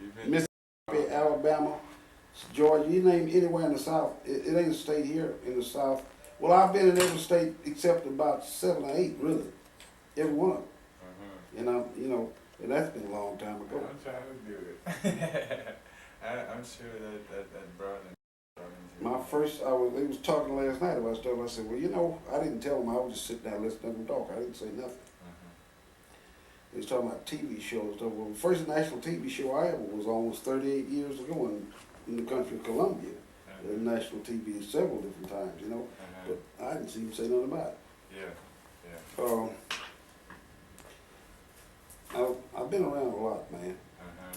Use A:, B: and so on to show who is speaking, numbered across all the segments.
A: You've been
B: Mississippi, Alabama, Georgia, you name anywhere in the South. It ain't a state here in the South. Well, I've been in every state except about 7 or 8, really. Every one of them. And and that's been a long time ago.
A: I'm trying to do it. I'm sure that brought in.
B: My first, they was talking last night about stuff. I said, well, I didn't tell them. I was just sitting down listening to them talk. I didn't say nothing. They was talking about TV shows and stuff. Well, the first national TV show I ever was on was 38 years ago in the country of Colombia. National TV several different times, but I didn't see him say nothing about it.
A: Yeah.
B: I've been around a lot, man.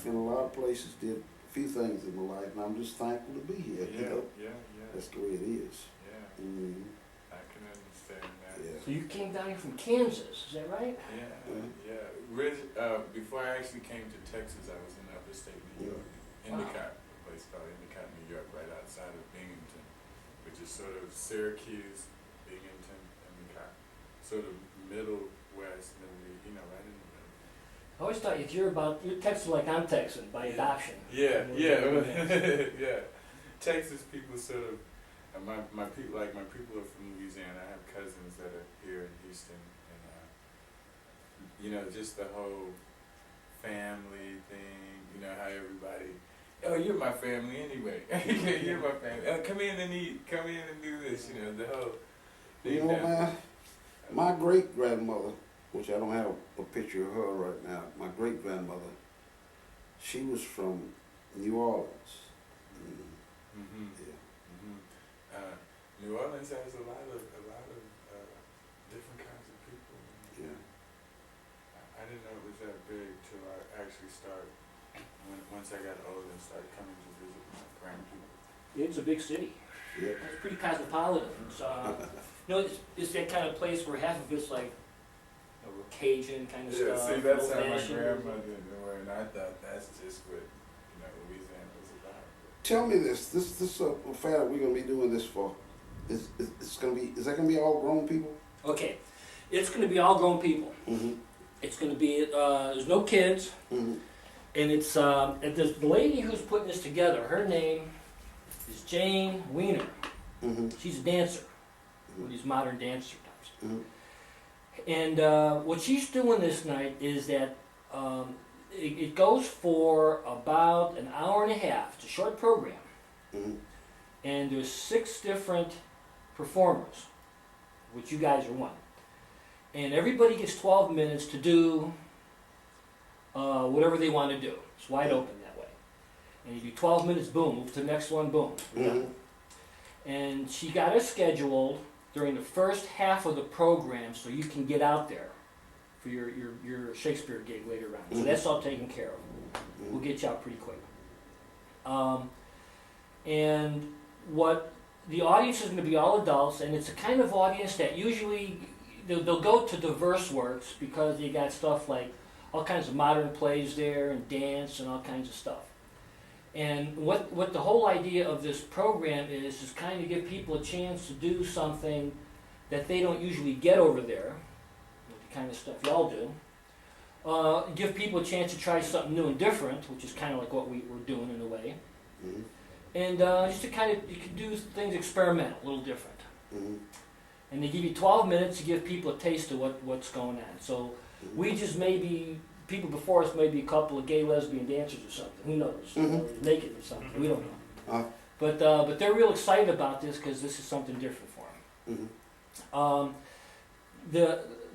B: Been a lot of places, did a few things in my life, and I'm just thankful to be here.
A: Yeah.
B: That's the way it is.
A: Yeah. I can understand that.
B: Yeah.
C: So you came down here from Kansas, is that right?
A: Yeah. Before I actually came to Texas, I was in upstate New York, Endicott, a place called Endicott, New York, right outside of Binghamton, which is sort of Syracuse, Binghamton, Endicott, sort of middle west, right in the middle.
C: I always thought if you're Texas like I'm Texan by adoption.
A: Yeah. Texas people sort of, my people are from Louisiana. I have cousins that are here in Houston, and just the whole family thing. How everybody, oh, you're my family anyway. You're my family. Come in and eat. Come in and do this. The whole thing.
B: Man, my great grandmother, which I don't have a picture of her right now. My great grandmother, she was from New Orleans.
A: New Orleans has a lot of different kinds of people.
B: Yeah.
A: I didn't know it was that big till I actually started. Once I got older and started coming to visit my grandparents.
C: It's a big city.
B: Yeah.
C: It's pretty cosmopolitan. It's that kind of place where half of it's like Cajun kind of stuff.
A: See, that's how my grandmother knew, and I thought that's just what Louisiana was about.
B: Tell me this affair that we're gonna be doing this for. Is that gonna be all grown people?
C: Okay, it's going to be all grown people. It's going to be there's no kids, and it's the lady who's putting this together. Her name is Jane Weiner. She's a dancer, one of these modern dance types. And what she's doing this night is that it goes for about an hour and a half. It's a short program, and there's 6 different performers, which you guys are one. And everybody gets 12 minutes to do whatever they want to do. It's wide open that way. And you do 12 minutes, boom, move to the next one, boom. And she got it scheduled during the first half of the program so you can get out there for your Shakespeare gig later on. So that's all taken care of. We'll get you out pretty quick. And what the audience is going to be all adults, and it's a kind of audience that usually they'll go to diverse works because you got stuff like all kinds of modern plays there and dance and all kinds of stuff. And what the whole idea of this program is kind of give people a chance to do something that they don't usually get over there, the kind of stuff y'all do. Give people a chance to try something new and different, which is kind of like what we're doing in a way. And just to you can do things experimental, a little different. And they give you 12 minutes to give people a taste of what's going on. So we just people before us, maybe a couple of gay lesbian dancers or something. Who knows? Or naked or something. We don't know. But they're real excited about this because this is something different for them.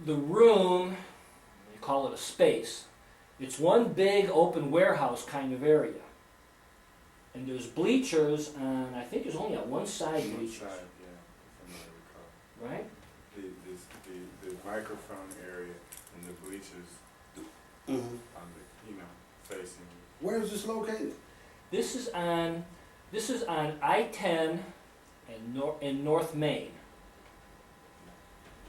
C: The room, they call it a space. It's one big open warehouse kind of area. And there's bleachers on, I think there's only on one side of each. Right?
A: The microphone area and the bleachers on the, facing.
B: Where is this located?
C: This is on I-10 in North Main.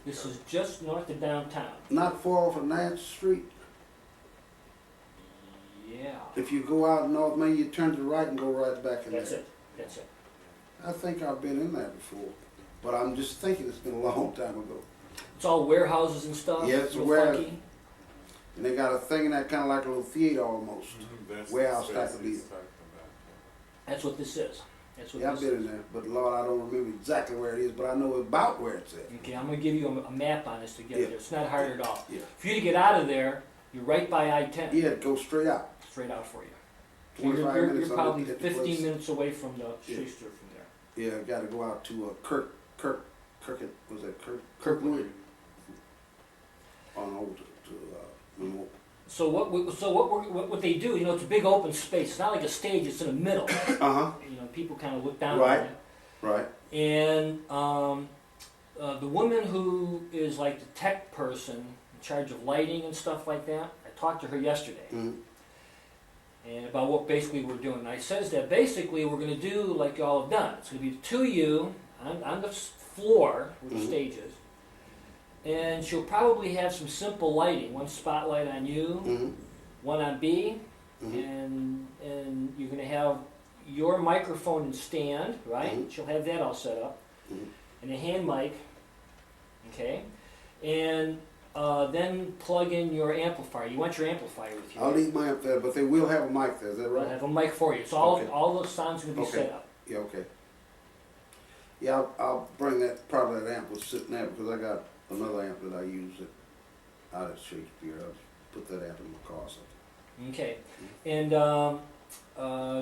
C: This is just north of downtown.
B: Not far from Nance Street.
C: Yeah.
B: If you go out North Main, you turn to the right and go right back in there.
C: That's it.
B: I think I've been in there before, but I'm just thinking it's been a long time ago.
C: It's all warehouses and stuff.
B: Yeah, it's
C: real
B: a warehouse.
C: funky.
B: And they got a thing in that kind of like a little theater almost.
A: That's
B: Warehouse
A: the
B: type
A: space
B: of deal.
A: he's talking about.
C: That's what this is. That's what
B: Yeah, I've
C: this
B: been
C: is.
B: in there, but Lord, I don't remember exactly where it is, but I know about where it's at.
C: Okay, I'm gonna give you a map on this to get
B: Yeah.
C: there. It's not hard at all.
B: Yeah.
C: For you to get out of there, you're right by I-10.
B: Yeah, go straight out.
C: Straight out for you.
B: 25
C: You're
B: minutes.
C: probably
B: I'm at the
C: 15
B: place.
C: minutes away from the
B: Yeah.
C: Schuster from there.
B: Yeah, I got to go out to Kirk, was that Kirk?
C: Kirkwood.
B: On over to Memorial.
C: So what they do, it's a big open space. It's not like a stage. It's in the middle.
B: Uh-huh,
C: People kind of look down
B: Right.
C: on it.
B: right.
C: And the woman who is like the tech person in charge of lighting and stuff like that, I talked to her yesterday.
B: Mhm.
C: And about what basically we're doing. And I says that basically we're going to do like y'all have done. It's going to be the two of you on the floor where the
B: Mhm.
C: stage is. And she'll probably have some simple lighting. One spotlight on you,
B: Mm-hmm.
C: one on B,
B: Mhm.
C: and you're going to have your microphone and stand, right?
B: Mhm.
C: She'll have that all set up.
B: Mhm.
C: And a hand mic, okay? And then plug in your amplifier. You want your amplifier with you.
B: I'll leave my up there, but they will have a mic there, is that
C: I'll
B: right?
C: have a mic for you. So
B: Okay.
C: all the sound's going to be
B: Okay.
C: set up.
B: Yeah, okay. Yeah, I'll bring that, probably that amp was sitting there, because I got another amp that I use out at Shakespeare. I'll put that amp in my car or something.
C: Okay. And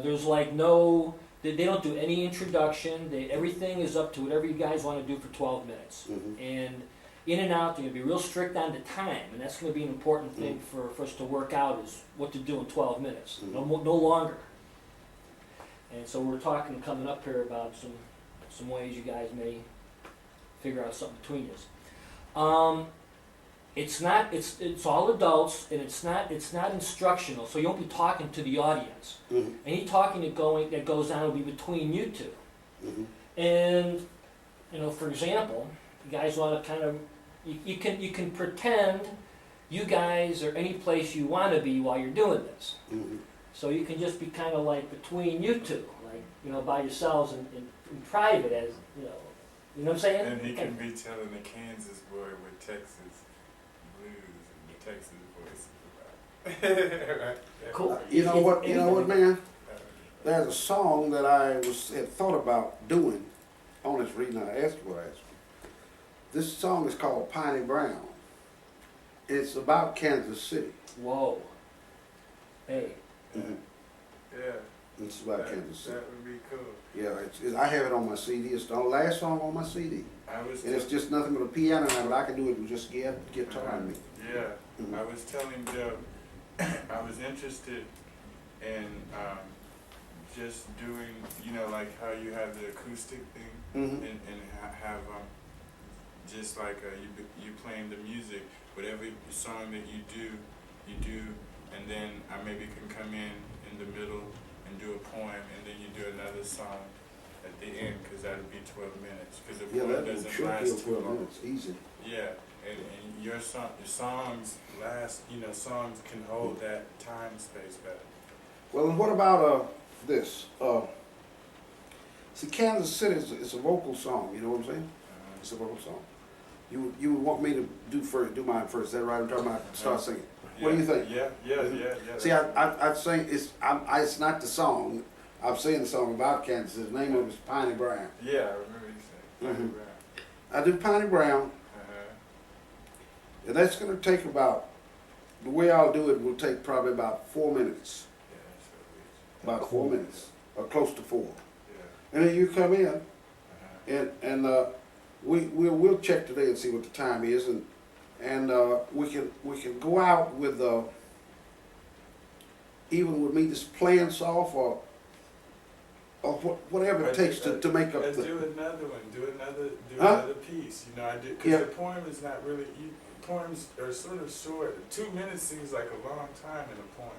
C: there's like no, they don't do any introduction. Everything is up to whatever you guys want to do for 12 minutes.
B: Mhm.
C: And in and out, they're going to be real strict on the time. And that's going to be an important thing for us to work out is what to do in 12 minutes. No longer. And so we're talking coming up here about some ways you guys may figure out something between you. It's all adults, and it's not instructional, so you won't be talking to the audience.
B: Mhm.
C: Any talking that goes on will be between you two.
B: Mhm.
C: And for example, you guys want to kind of you can pretend you guys are any place you want to be while you're doing this.
B: Mhm.
C: So you can just be kind of like between you two, like by yourselves in private, as you know what I'm saying?
A: And he can be telling the Kansas boy with Texas blues and the Texas voice about.
C: Cool.
B: You know what, man? There's a song that I had thought about doing on this reading I asked what I asked. This song is called Piney Brown. It's about Kansas City.
C: Whoa. Hey.
B: Mhm.
A: Yeah,
B: It's about Kansas City.
A: that would be cool.
B: Yeah, I have it on my CD. It's the last song on my CD.
A: I was
B: And it's just nothing but a piano now, but I can do it with just guitar and me.
A: Yeah,
B: Mhm.
A: I was telling Joe, I was interested in just doing, like how you have the acoustic thing,
B: Mm-hmm.
A: and have just like you playing the music, whatever song that you do, and then I maybe can come in the middle and do a poem, and then you do another song at the end, because that'd be 12 minutes, because the
B: Yeah,
A: poem
B: that
A: doesn't
B: should
A: last
B: be
A: too
B: 12
A: long.
B: minutes, easy.
A: Yeah, and your songs last, songs can hold that time space better.
B: Well, and what about this? See, Kansas City is a vocal song. You know what I'm saying? It's a vocal song. You would want me to do mine first? Is that right? I'm talking about start singing. What do you think?
A: Yeah.
B: See, I sing. It's not the song. I'm singing the song about Kansas City. The name of it is Piney Brown.
A: Yeah, I remember you saying.
B: Mhm.
A: Brown.
B: I do Piney Brown,
A: Uh-huh.
B: and that's going to take the way I'll do it will take probably about 4 minutes.
A: Yeah, that's what it is.
B: About 4 minutes, or close to 4.
A: Yeah.
B: And then you come in,
A: Uh-huh.
B: and we'll check today and see what the time is, and we can go out with even with me just playing soft or whatever it takes to make up
A: Let's
B: the.
A: do another one. Do
B: Huh?
A: another piece. I do, because
B: Yeah.
A: the poem is not really. Poems are sort of short. 2 minutes seems like a long time in a poem.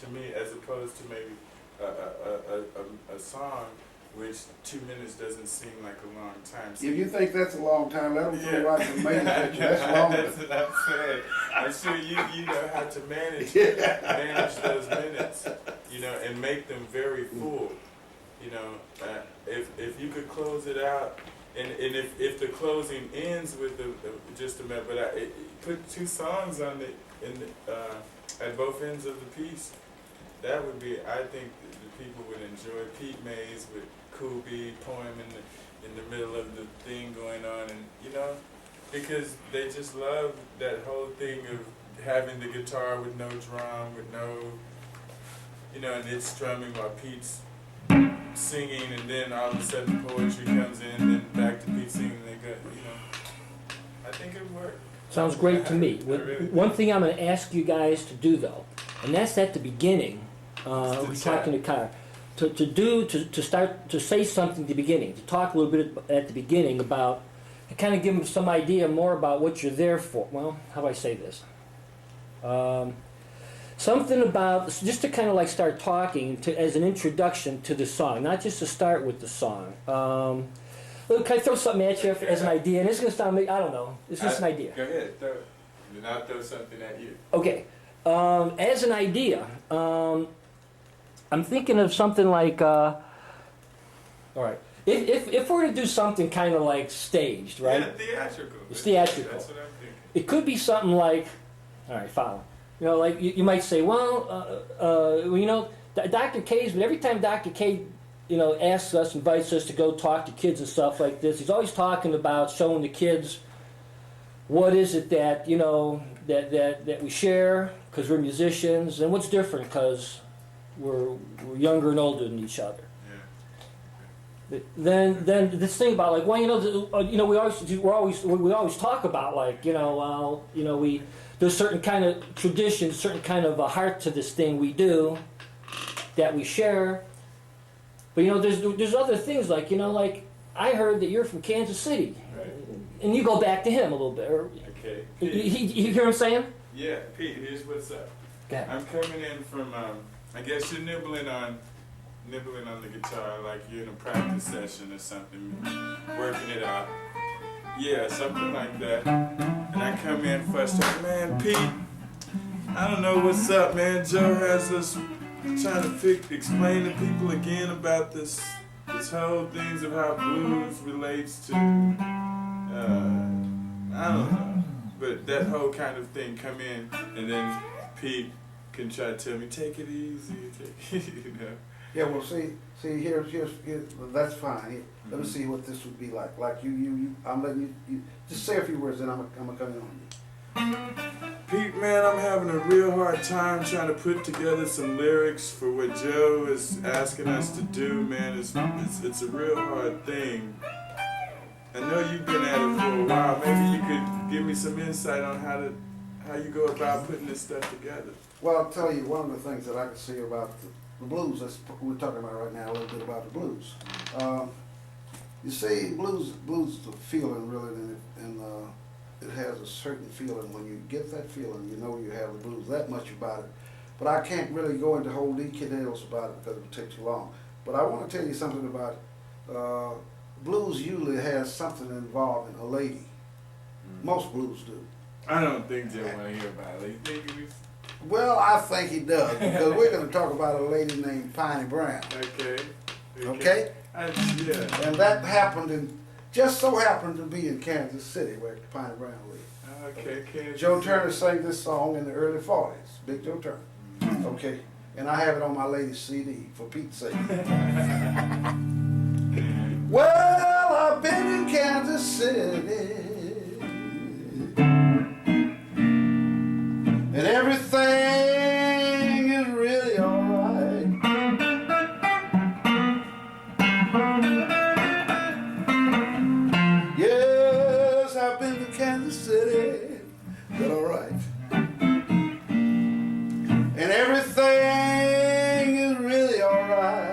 A: To me, as opposed to maybe a song, which 2 minutes doesn't seem like a long time. So
B: If you think that's a long time, let them
A: Yeah.
B: throw right in the main picture. That's longer.
A: That's what I'm saying. I'm sure you know how to manage those minutes, and make them very full. If you could close it out And if the closing ends with just a minute, but put 2 songs on it at both ends of the piece. That would be, I think, the people would enjoy Pete Mays with Kubi poem in the middle of the thing going on, and because they just love that whole thing of having the guitar with no drum, with no, and it's strumming while Pete's singing, and then all of a sudden poetry comes in, then back to Pete singing, and they go, I think it worked.
C: Sounds great to me.
A: Really
C: One thing I'm going to ask you guys to do, though, and that's at the beginning. We're talking to Kyle. To start to say something at the beginning, to talk a little bit at the beginning about, to kind of give them some idea more about what you're there for. Well, how do I say this? Something about, just to kind of like start talking as an introduction to the song, not just to start with the song. Look, can I throw something at you as an idea? And it's going to sound, I don't know, it's just an idea.
A: Go ahead, throw it. Then I'll throw something at you.
C: Okay. As an idea, I'm thinking of something like, all right, if we're to do something kind of like staged, right?
A: Yeah, theatrical.
C: It's theatrical.
A: That's what I'm thinking.
C: It could be something like, all right, follow. Like you might say, well, Dr. K's, but every time Dr. K, asks us, invites us to go talk to kids and stuff like this, he's always talking about showing the kids what is it that, that we share because we're musicians, and what's different because we're younger and older than each other.
A: Yeah.
C: Then this thing about like, well, we always talk about like, there's certain kind of traditions, certain kind of a heart to this thing we do that we share. But there's other things like like I heard that you're from Kansas City,
A: Right.
C: and you go back to him a little bit.
A: Okay.
C: You hear what I'm saying?
A: Yeah, Pete. Here's what's up.
C: Okay.
A: I'm coming in from. I guess you're nibbling on the guitar like you're in a practice session or something, working it out. Yeah, something like that. And I come in frustrated, man, Pete, I don't know what's up, man. Joe has us trying to explain to people again about this whole things of how blues relates to, I don't know. But that whole kind of thing come in, and then Pete can try to tell me, take it easy,
B: Yeah, well, see, here's that's fine. Let me see what this would be like. Like you I'm letting you just say a few words, then I'm gonna come in on you.
A: Pete, man, I'm having a real hard time trying to put together some lyrics for what Joe is asking us to do, man. It's a real hard thing. I know you've been at it for a while. Maybe you could give me some insight on how you go about putting this stuff together.
B: Well, I'll tell you one of the things that I can see about the blues. That's we're talking about right now. A little bit about the blues. You see, blues is a feeling really, and it has a certain feeling. When you get that feeling, you know you have the blues. That much about it. But I can't really go into whole details about it because it would take too long. But I want to tell you something about blues. Usually has something involving a lady. Most blues do.
A: I don't think Joe want to hear about it. You think we...
B: Well, I think he does, because we're going to talk about a lady named Piney Brown.
A: Okay? Yeah.
B: And that happened just so happened to be in Kansas City, where Piney Brown lived.
A: Okay, Kansas
B: Joe
A: City.
B: Turner sang this song in the early 40s, Big Joe Turner. Okay? And I have it on my lady's CD, for Pete's sake. Well, I've been in Kansas City, and everything is really alright. Yes, I've been to Kansas City, but alright. And everything is really alright.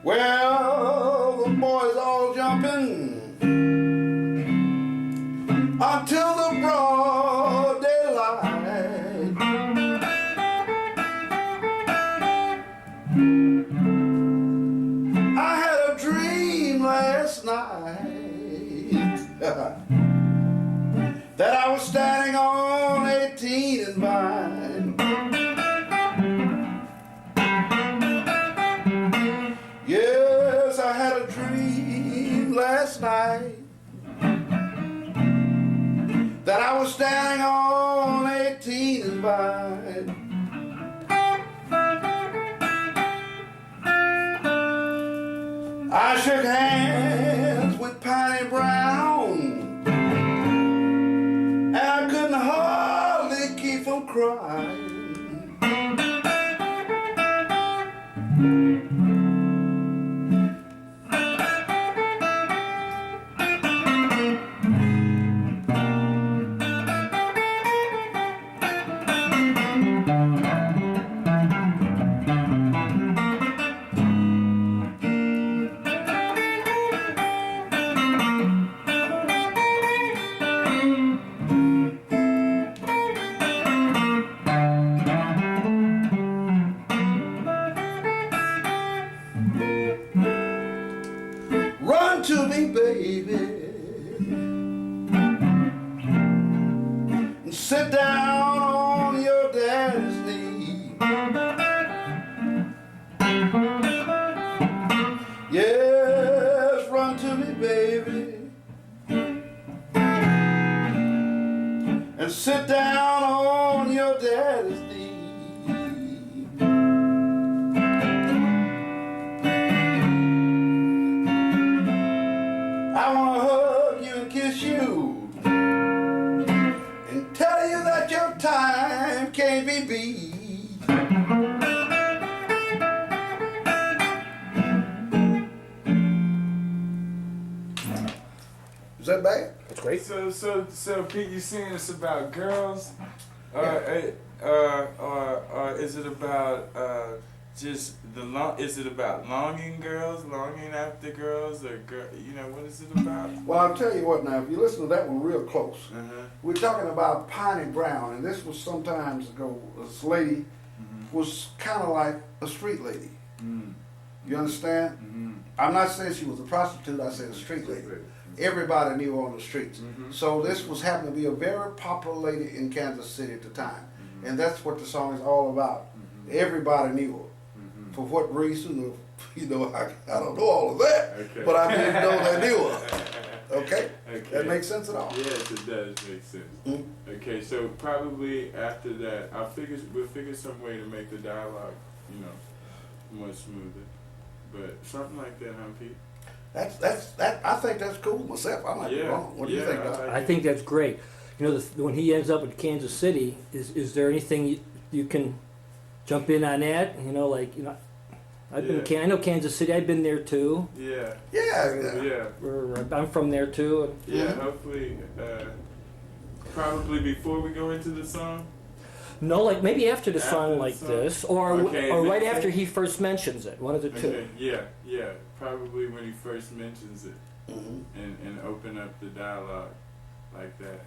B: Well, the boys all jumping until the broad daylight. I had a dream last night that I was standing on 18 and Vine. that I was standing on 18 and Vine. I shook hands with Piney Brown, and I couldn't hardly keep from crying. Run to me, baby, and sit down on your daddy's knee. Yes, run to me, baby, and sit down on your daddy's knee. I want to hug you and kiss you and tell you that your time can't be beat. Is that bad?
C: That's great.
A: So Pete, you saying it's about girls? Is it about just is it about longing girls, longing after girls, or what is it about?
B: Well, I'll tell you what now, if you listen to that one real close, we're talking about Piney Brown, and this was some times ago, this lady was kind of like a street lady. You understand? I'm not saying she was a prostitute, I said a street lady. Everybody knew her on the streets. So this was happening to be a very popular lady in Kansas City at the time. And that's what the song is all about. Everybody knew her. For what reason? I don't know all of that.
A: Okay.
B: But I didn't know they knew her. Okay? That makes sense at all?
A: Yes, it does make sense. Okay, so probably after that, we'll figure some way to make the dialogue, more smoother. But something like that, huh, Pete?
B: I think that's cool myself. I might be wrong. What do you think, Doc?
C: I think that's great. When he ends up in Kansas City, is there anything you can jump in on that? I've been. I know Kansas City. I've been there too.
B: Yeah.
C: I'm from there too.
A: Yeah. Hopefully, probably before we go into the song.
C: No, like maybe after the song like
A: song.
C: this, or right after he first mentions it. One of the two.
A: Okay. Yeah. Probably when he first mentions it, and open up the dialogue like that.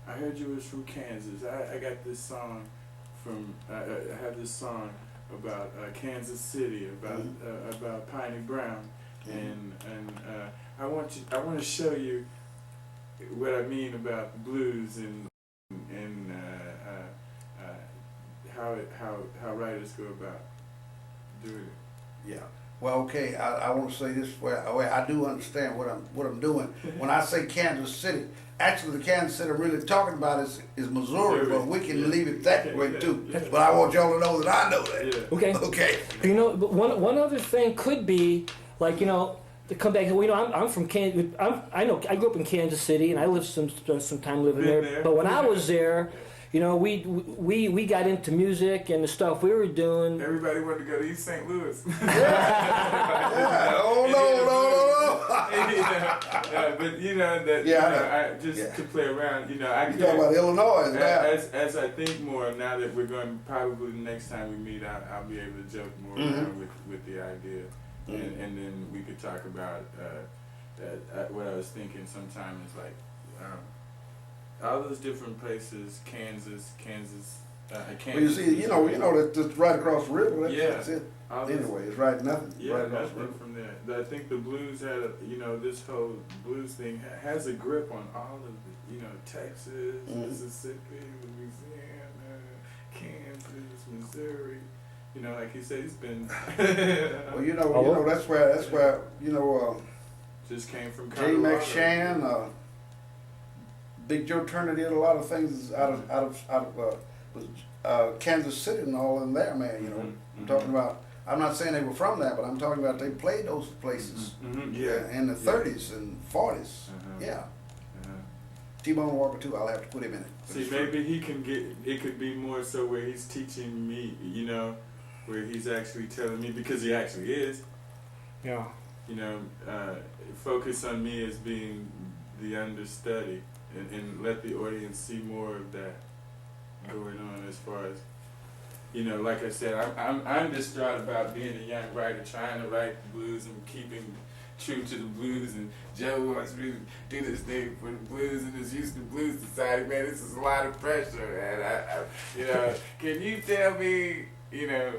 A: I heard you was from Kansas. I got this song from. I have this song about Kansas City, about Piney Brown, and I want to show you what I mean about the blues and how writers go about doing it.
B: Yeah. Well, okay. I want to say this way. I do understand what I'm doing when I say Kansas City. Actually, the Kansas City I'm really talking about is Missouri, but we can leave it that way too. But I want y'all to know that I know that.
A: Yeah.
C: Okay.
B: Okay.
C: But one other thing could be to come back. I'm from Kansas. I grew up in Kansas City, and I lived some time living there. But when I was there, we got into music and the stuff we were doing.
A: Everybody wanted to go to East St. Louis.
B: Yeah. Oh no.
A: But to play around, I
B: You talk about Illinois,
A: as I think more now that we're going, probably the next time we meet, I'll be able to joke more around with the idea, and then we could talk about what I was thinking. Sometime is like all those different places, Kansas.
B: Well, you see, that's right across the river. That's it.
A: Anyway,
B: it's right nothing.
A: Yeah,
B: right across
A: nothing from there. I think the blues had this whole blues thing has a grip on all of it. Texas, Mississippi, Louisiana, Kansas, Missouri. Like you said, he's been.
B: Well, that's where
A: just came from
B: Jay
A: Colorado.
B: McShann, Big Joe Turner did a lot of things out of Kansas City and all in there, man. You know, I'm talking about. I'm not saying they were from that, but I'm talking about they played those places in the 30s and 40s. Yeah. T-Bone Walker too. I'll have to put him in it.
A: See, maybe he can get. It could be more so where he's teaching me. You know, where he's actually telling me, because he actually is.
C: Yeah.
A: You know, focus on me as being the understudy, and let the audience see more of that going on as far as, you know, like I said, I'm distraught about being a young writer trying to write the blues and keeping true to the blues, and Joe wants me to do this thing for the blues and this Houston Blues Society. Man, this is a lot of pressure, and I you know, can you tell me, you know,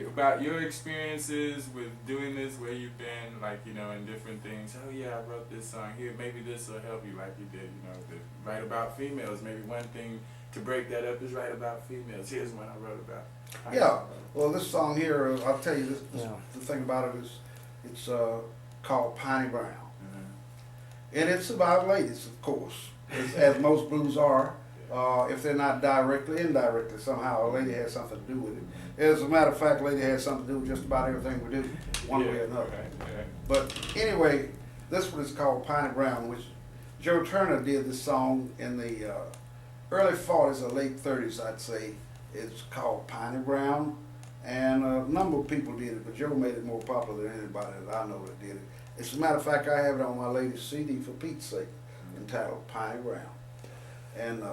A: about your experiences with doing this, where you've been, like, you know, in different things? Oh yeah, I wrote this song here, maybe this will help you, like you did, you know, write about females. Maybe one thing to break that up is write about females. Here's one I wrote about.
B: Yeah, well, this song here, I'll tell you, the thing about it is, it's called Piney Brown. And it's about ladies, of course, as most blues are. If they're not directly, indirectly, somehow a lady has something to do with it. As a matter of fact, a lady has something to do with just about everything we do, one way or another. But anyway, this one is called Piney Brown, which Joe Turner did this song in the early 40s or late 30s, I'd say. It's called Piney Brown, and a number of people did it, but Joe made it more popular than anybody that I know that did it. As a matter of fact, I have it on my latest CD, For Pete's Sake, entitled Piney Brown. And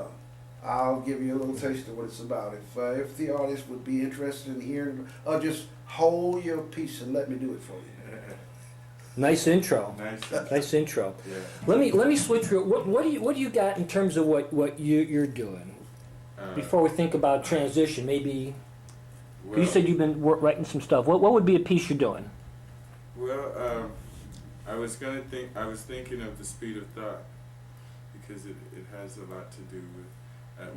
B: I'll give you a little taste of what it's about. If the audience would be interested in hearing, just hold your peace and let me do it for you.
C: Nice intro. Nice intro.
A: Yeah.
C: Let me switch real. What do you got in terms of what you're doing? Before we think about transition, maybe
A: Well,
C: you said you've been writing some stuff. What would be a piece you're doing?
A: Well, I was thinking of The Speed of Thought, because it has a lot to do with.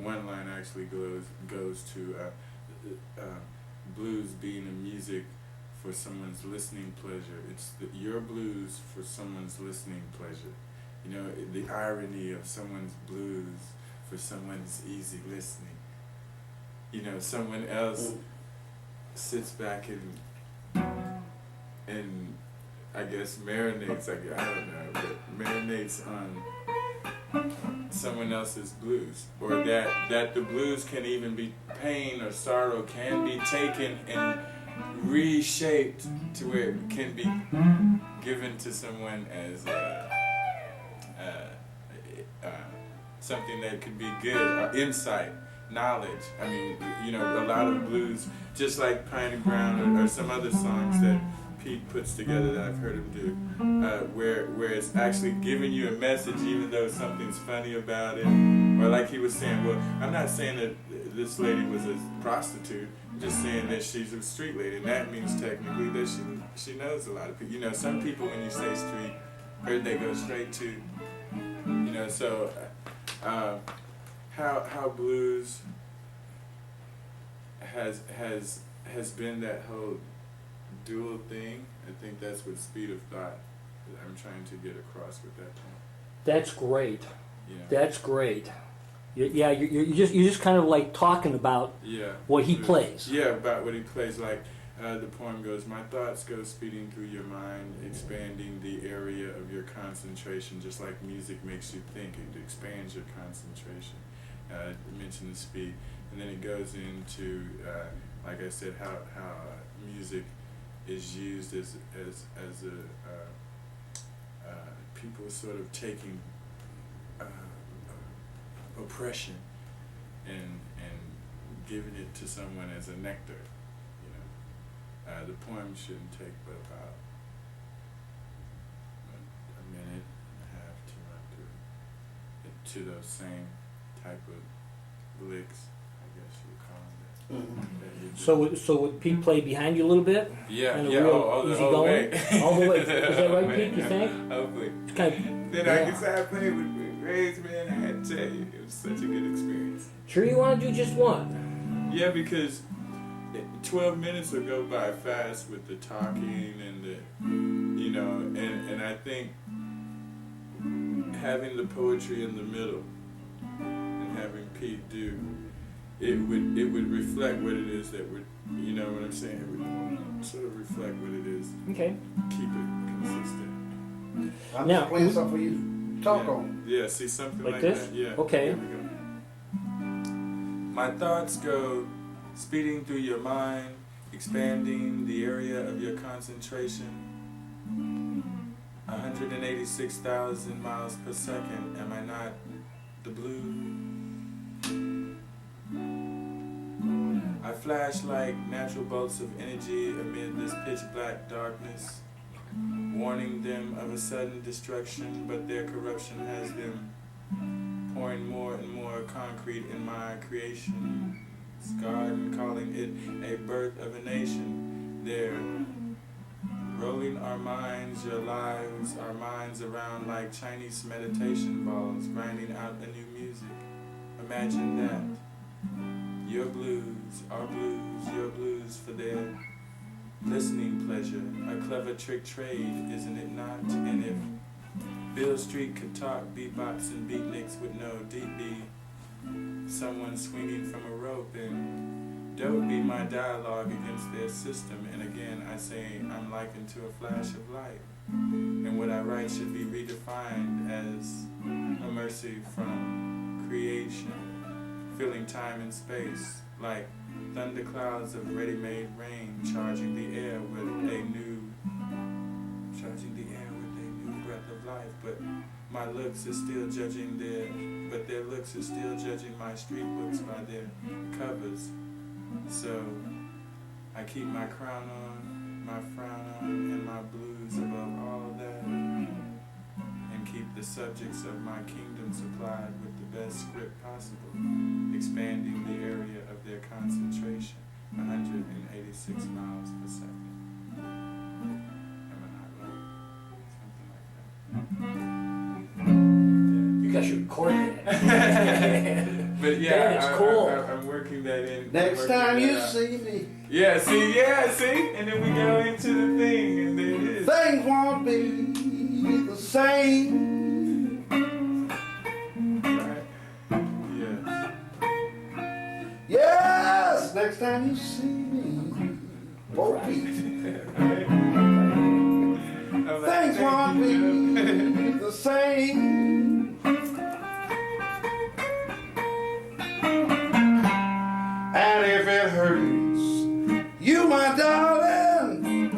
A: One line actually goes to blues being a music for someone's listening pleasure. It's your blues for someone's listening pleasure. You know, the irony of someone's blues for someone's easy listening. You know, someone else sits back and I guess marinates, I don't know, but marinates on someone else's blues, or that the blues can even be, pain or sorrow can be taken and reshaped to where it can be given to someone as something that could be good, insight, knowledge. I mean, you know, a lot of blues, just like Piney Brown or some other songs that Pete puts together that I've heard him do, where it's actually giving you a message, even though something's funny about it, or like he was saying. Well, I'm not saying that this lady was a prostitute. I'm just saying that she's a street lady, and that means technically that she knows a lot of people. You know, some people when you say street, they go straight to, you know. So, how blues has been that whole dual thing. I think that's what Speed of Thought I'm trying to get across with that point.
C: That's great.
A: Yeah.
C: That's great. Yeah, you're just kind of like talking about what he plays.
A: Yeah, about what he plays. Like the poem goes, my thoughts go speeding through your mind, expanding the area of your concentration, just like music makes you think. It expands your concentration. I mentioned the speed. And then it goes into, like I said, how music is used as people sort of taking oppression and giving it to someone as a nectar. You know, the poem shouldn't take but about a minute and a half to run through to those same type of licks, I guess you would call them.
C: So would Pete play behind you a little bit?
A: Yeah,
C: and
A: yeah. The whole way.
C: All the way. Is that right, Pete? You think?
A: Hopefully.
C: It's kind of,
A: Then I guess I played with Ray's, man. I had to tell you, it was such a good experience.
C: Sure, you want to do just one?
A: Yeah, because 12 minutes will go by fast with the talking and the, you know, and I think having the poetry in the middle having Pete do, it would reflect what it is that would, you know what I'm saying? It would sort of reflect what it is.
C: Okay.
A: Keep it consistent.
B: I'm
C: Now-
B: just playing something for you to talk
A: Yeah.
B: on.
A: Yeah, see something
C: Like
A: like
C: this?
A: that? Yeah.
C: Okay.
A: Here we go. My thoughts go speeding through your mind, expanding the area of your concentration. 186,000 miles per second. Am I not the blue? I flash like natural bolts of energy amid this pitch black darkness, warning them of a sudden destruction, but their corruption has them pouring more and more concrete in my creation. Garden, calling it a birth of a nation. They're rolling our minds, your lives, our minds around like Chinese meditation balls, grinding out a new music. Imagine that. Your blues, our blues, your blues for their listening pleasure. A clever trick trade, isn't it not? And if Bill Street could talk beatbox and beatniks with no deep beat, someone swinging from a rope, and dope be my dialogue against their system. And again, I say I'm likened to a flash of light, and what I write should be redefined as a mercy from creation, filling time and space like thunderclouds of ready-made rain, charging the air with a new breath of life. But my looks is still judging their looks is still judging my street books by their covers. So I keep my crown on, my frown on, and my blues above all that, and keep the subjects of my kingdom supplied with the best script possible, expanding the area of their concentration, 186 miles per second. Am I not right? Something like that.
C: You guys should record that.
A: But yeah,
C: Man, it's cool.
A: I'm working that in.
B: Next
A: working
B: time
A: that
B: you
A: out.
B: see me,
A: Yeah, see, and then we go into the thing, and there it is.
B: things won't be the same.
A: Right? Yes.
B: Yes, next time you see me, both feet.
A: I'm like,
B: Things won't
A: thank you,
B: be
A: Jeff.
B: the same. And if it hurts you, my darling,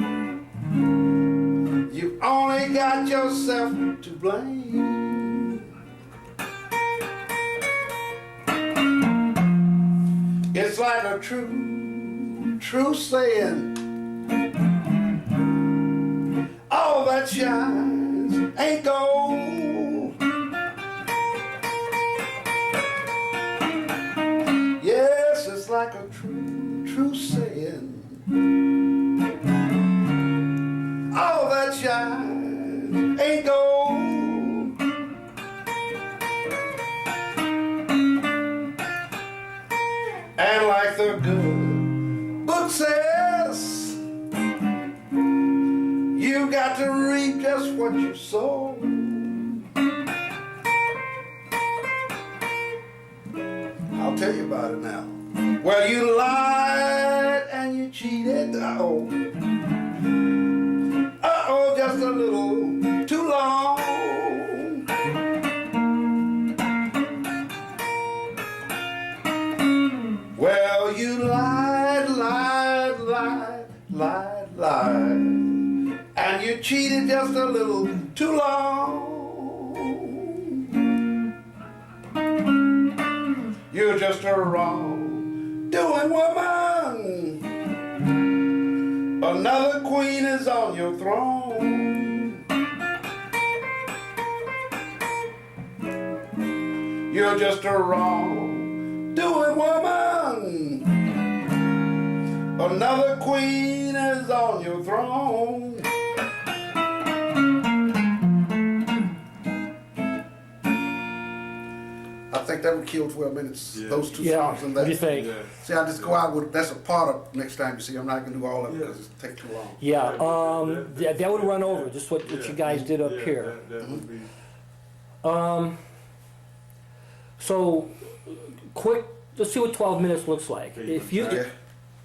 B: you only got yourself to blame. It's like a true saying, all that shines ain't gold. Yes, it's like a true saying, all that shines ain't gold. And like the good book says, you got to reap just what you sow. I'll tell you about it now. Well, you lied and you cheated. Uh-oh, just a little too long. Well, you lied, and you cheated just a little too long. You're just a wrong-doing woman. Another queen is on your throne. You're just a wrong-doing woman. Another queen is on your throne. I think that would kill 12 minutes.
A: Yeah.
B: Those two
C: Yeah,
B: songs and
C: what do you
B: that.
C: think?
A: Yeah.
B: See, I just go out with, that's a part of next time you see. I'm not gonna do all of it
A: Yeah.
B: because it takes too long.
C: Yeah,
A: Yeah,
C: that would run over, just what you guys did up
A: Yeah,
C: here.
A: That would be.
C: So, quick. Let's see what 12 minutes looks like.
A: Okay,
C: If
A: you
C: you
A: can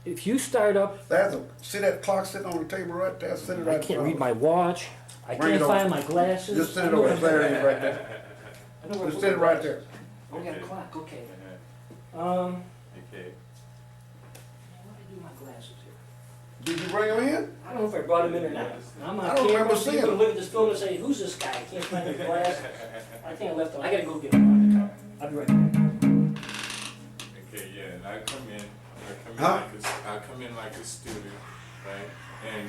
C: if you start up,
B: See that clock sitting on the table right there? Sit it right
C: I can't
B: there.
C: read my watch. I
B: Bring
C: can't
B: it over.
C: find my glasses.
B: Just sit it over there, right there.
C: I know where
B: Just
C: to
B: sit it
C: put my
B: right
C: glasses.
B: there.
C: Oh, we got a clock. Okay.
A: Okay.
C: Where did I do my glasses here?
B: Did you bring them in?
C: I don't know if I brought them in or not. I'm on
B: I don't
C: camera,
B: remember
C: so
B: seeing
C: you're gonna
B: them.
C: look at this film and say, "Who's this guy? I can't find the glasses." I think I left them. I gotta go get them. I'll be right back.
A: Okay, yeah, and I come in
B: Huh?
A: I come in like a student, right? And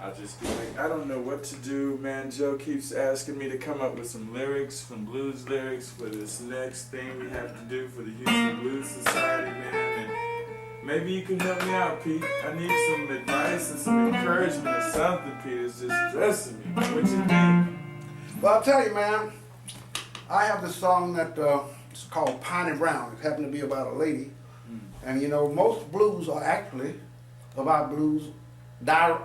A: I just be like, I don't know what to do, man. Joe keeps asking me to come up with some lyrics, some blues lyrics for this next thing we have to do for the Houston Blues Society, man. And maybe you can help me out, Pete. I need some advice and some encouragement or something, Pete. It's just stressing me. What you think?
B: Well, I'll tell you, man. I have this song that it's called Piney Brown. It happened to be about a lady. And you know, most blues are actually about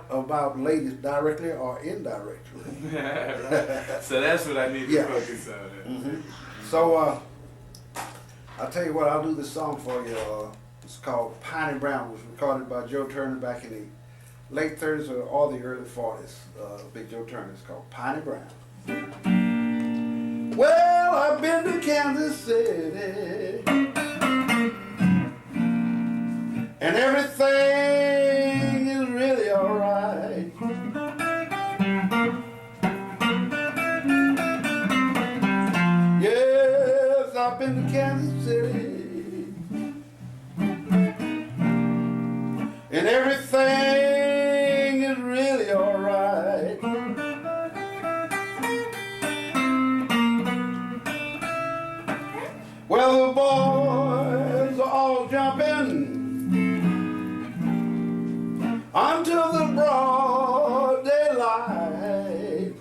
B: about ladies directly or indirectly.
A: Right. So that's what I need to
B: Yeah.
A: focus on.
B: Mhm. So I'll tell you what, I'll do this song for you. It's called Piney Brown. It was recorded by Joe Turner back in the late 30s or the early 40s. Big Joe Turner. It's called Piney Brown. Well, I've been to Kansas City, and everything is really alright. Yes, I've been to Kansas City, and everything is really alright. Well, the boys are all jumping until the broad daylight.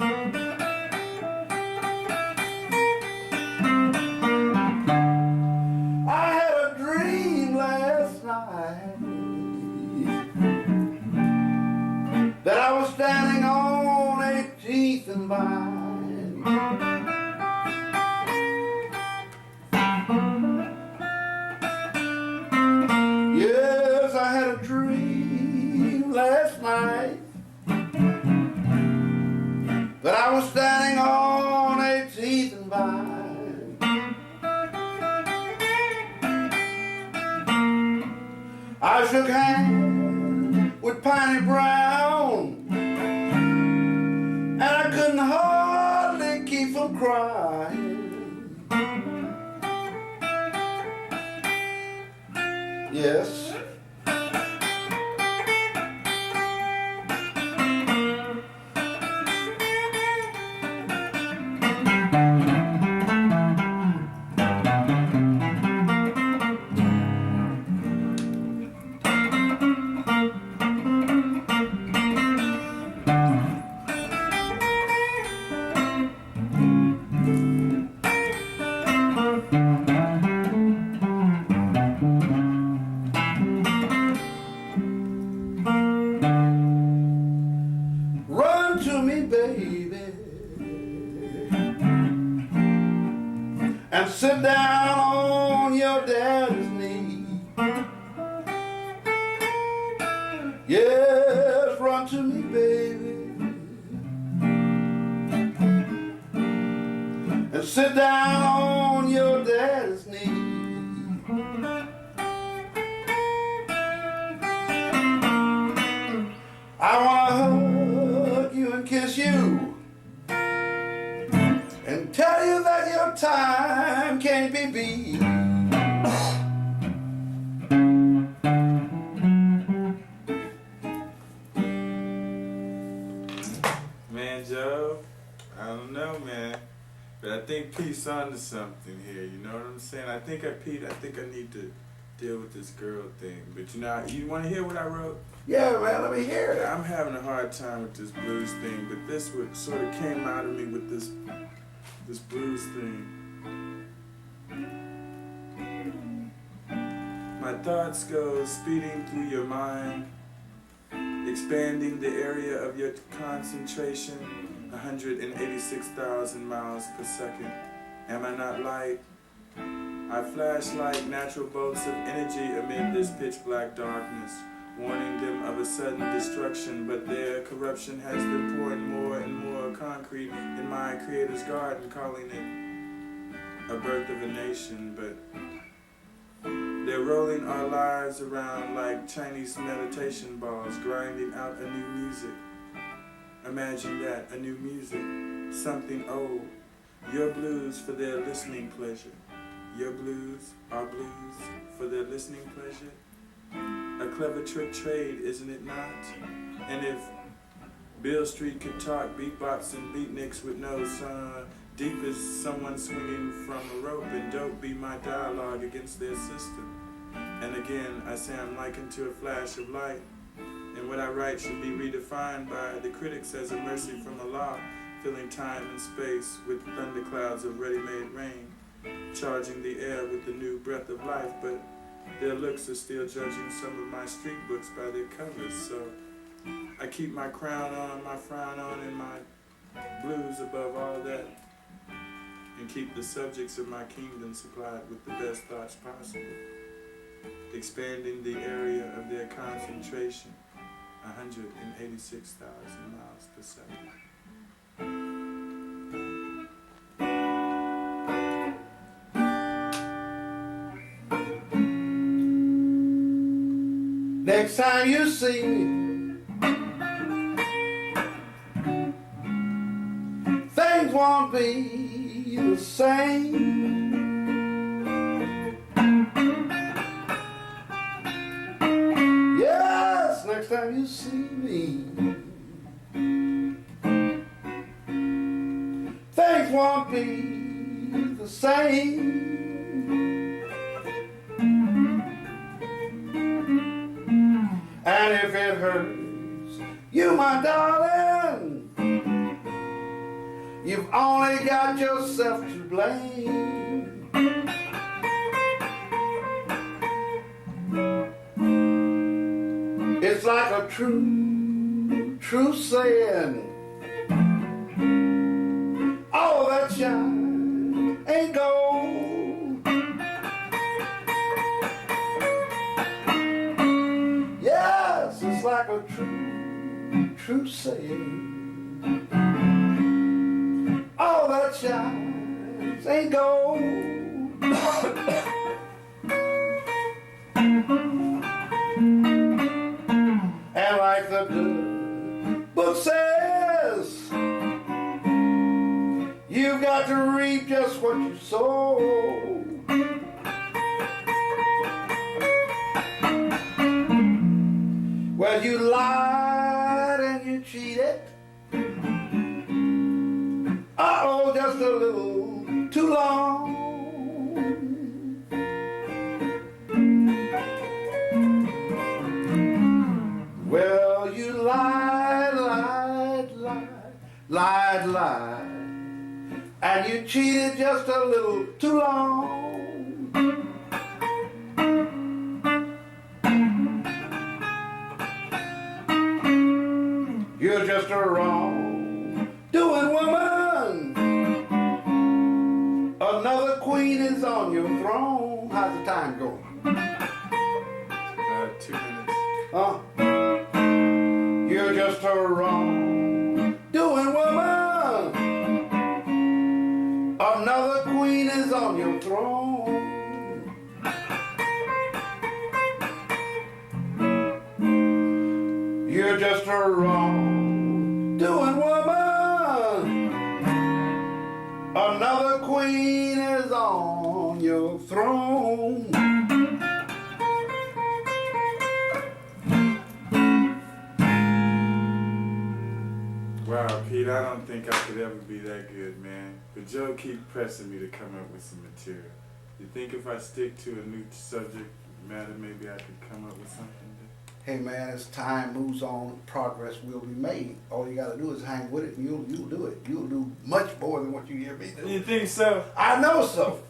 B: I had a dream last night that I was standing on 18th and Vine. Yes, I had a dream last night that I was standing on 18th and Vine. I shook hands with Piney Brown, and I couldn't hardly keep from crying. Yes. Run to me, baby, and sit down on your daddy's knee. Yes, run to me, baby, and sit down on your daddy's knee. I wanna hug you and kiss you and tell you that your time can't be beat.
A: Man, Joe, I don't know, man, but I think Pete's onto something here. You know what I'm saying? I think I need to deal with this girl thing. But you know, you want to hear what I wrote?
B: Yeah, man, let me hear it.
A: I'm having a hard time with this blues thing, but this what sort of came out of me with this blues thing. My thoughts go speeding through your mind, expanding the area of your concentration, 186,000 miles per second. Am I not light? I flash like natural bolts of energy amid this pitch black darkness, warning them of a sudden destruction, but their corruption has them pouring more and more concrete in my creator's garden, calling it a birth of a nation, but they're rolling our lives around like Chinese meditation balls, grinding out a new music. Imagine that, a new music, something old. Your blues for their listening pleasure. Your blues, our blues, for their listening pleasure. A clever trick trade, isn't it not? And if Bill Street could talk beatbox and beatniks with no deep as someone swinging from a rope, and dope be my dialogue against their system. And again, I say I'm likened to a flash of light, and what I write should be redefined by the critics as a mercy from Allah, filling time and space with thunderclouds of ready-made rain, charging the air with the new breath of life, but their looks are still judging some of my street books by their covers, so I keep my crown on, my frown on, and my blues above all that, and keep the subjects of my kingdom supplied with the best thoughts possible, expanding the area of their concentration, 186,000 miles per second.
B: Next time you see me, things won't be the same. Yes, next time you see me, things won't be the same. And if it hurts you, my darling, you've only got yourself to blame. It's like a true saying, all that shine ain't gold. It's like a true saying, all that shines ain't gold. And like the good book says, you've got to reap just what you sow. Well, you lied and you cheated, uh-oh, just a little too long. Well, you lied, and you cheated just a little too long. You're just a wrong-doing woman. Another queen is on your throne. How's the time going?
A: 2 minutes.
B: Huh? You're just a wrong-doing woman. Another queen is on your throne. You're just a wrong-doing woman. Another queen is on your throne.
A: Wow, Pete, I don't think I could ever be that good, man. But Joe keep pressing me to come up with some material. You think if I stick to a new subject matter, maybe I could come up with something?
B: Hey man, as time moves on, progress will be made. All you gotta do is hang with it and you'll do it. You'll do much more than what you hear me do.
A: You think so?
B: I know so.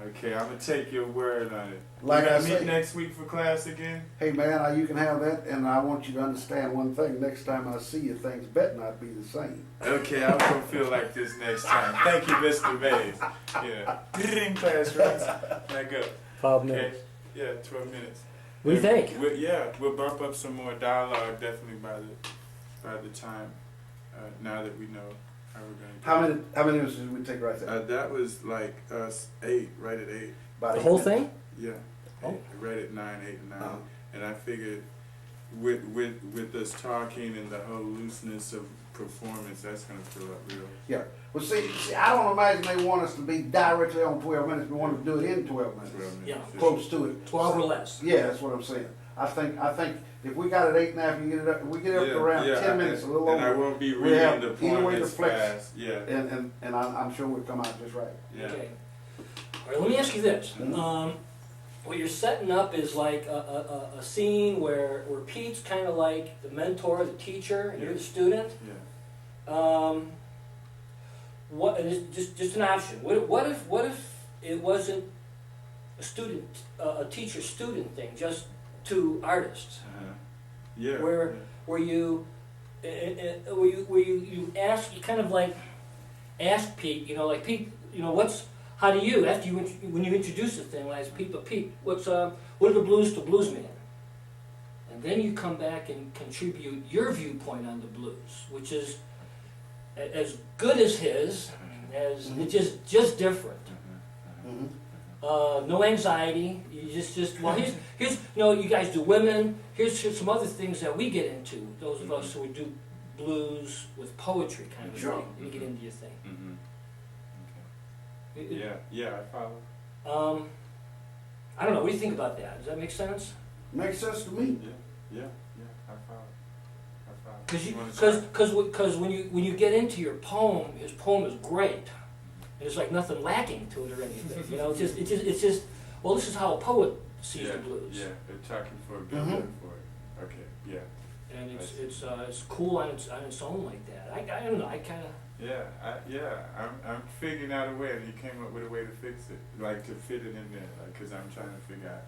A: Okay, I'm gonna take your word on it.
B: Like
A: You
B: I
A: gonna meet
B: say-
A: next week for class again?
B: Hey man, you can have that, and I want you to understand one thing. Next time I see you, things better not be the same.
A: Okay, I'm gonna feel like this next time. Thank you, Mr. Mays. Yeah. Ding, class runs. Now go.
C: 5
A: Okay.
C: minutes.
A: Yeah, 12 minutes.
C: What do you think?
A: We'll bump up some more dialogue definitely by the time. Now that we know how we're gonna.
B: How many minutes did we take right there?
A: That was like 8, right at 8.
B: About
C: The
B: 8
C: whole
B: minutes.
C: thing?
A: Yeah.
C: Oh.
A: Right at 9, 8 and 9.
B: Uh-huh.
A: And I figured with us talking and the whole looseness of performance, that's gonna fill up real.
B: Yeah. Well, see, I don't imagine they want us to be directly on 12 minutes. We want to do it in 12 minutes.
A: 12 minutes.
C: Yeah.
B: Close to it.
C: 12 or less.
B: Yeah, that's what I'm saying. I think if we got it 8 and a half, you get it up. We get it up to around 10 minutes, a little
A: and
B: over.
A: I won't be
B: we have
A: reading the
B: either way
A: point
B: to
A: as
B: flex.
A: fast. Yeah.
B: And I'm sure we'll come out just right.
A: Yeah.
C: Okay. All right, let me ask you this.
B: Mhm.
C: What you're setting up is like a scene where Pete's kind of like the mentor, the teacher, and you're the student.
A: Yeah.
C: What? And it's just an option. What if it wasn't a teacher-student thing, just two artists,
A: Uh-huh. Yeah.
C: where
A: yeah.
C: where you ask, you kind of like ask Pete, like Pete, how do you, after when you introduce the thing, like Pete, what are the blues to bluesman? And then you come back and contribute your viewpoint on the blues, which is as good as his, as
B: Mhm.
C: it's just different.
B: Mm-hmm.
C: No anxiety. You just well, here's you guys do women. Here's some other things that we get into. Those of us who would do blues with poetry kind of
B: Sure.
C: thing. You get into your thing.
A: Mm-hmm.
C: It-
A: Okay. Yeah, I follow.
C: I don't know. What do you think about that? Does that make sense?
B: Makes sense to me.
A: Yeah, I follow. You wanna start?
C: Because when you get into your poem, his poem is great. There's like nothing lacking to it or anything. It's just. Well, this is how a poet sees the blues.
A: Yeah, they're talking for a good
B: Mhm.
A: word for it. Okay, yeah.
C: And it's cool on its own like that. I don't know. I kind of.
A: I'm figuring out a way, and he came up with a way to fix it, like to fit it in there, like, cause I'm trying to figure out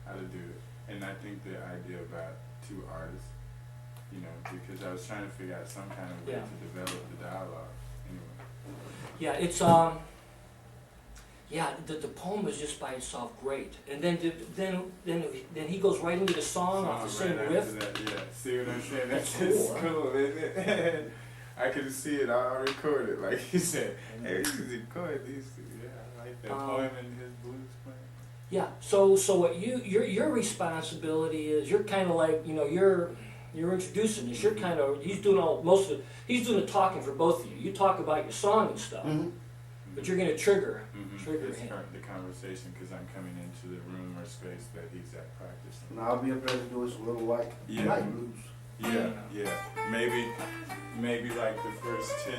A: how to do it. And I think the idea about two artists, because I was trying to figure out some kind of way
C: Yeah.
A: to develop the dialogue. Anyway.
C: Yeah, it's the poem is just by itself great, and then he goes right into the song off the same
A: right
C: riff.
A: after that, yeah. See what I'm saying?
C: That's
A: That's
C: cool, huh?
A: cool, isn't it? I can see it. I'll record it, like he said. Hey, you can record these two. Yeah, I like that poem and his blues playing.
C: Yeah. So what your responsibility is, you're kind of like you're introducing this. You're kind of he's doing the talking for both of you. You talk about your song and stuff,
B: Mm-hmm.
C: but you're gonna trigger
A: It's
C: him.
A: the conversation because I'm coming into the room or space that he's at practicing.
B: And I'll be up there to do us a little like
A: Yeah.
B: night blues.
A: Yeah. Maybe like the first 10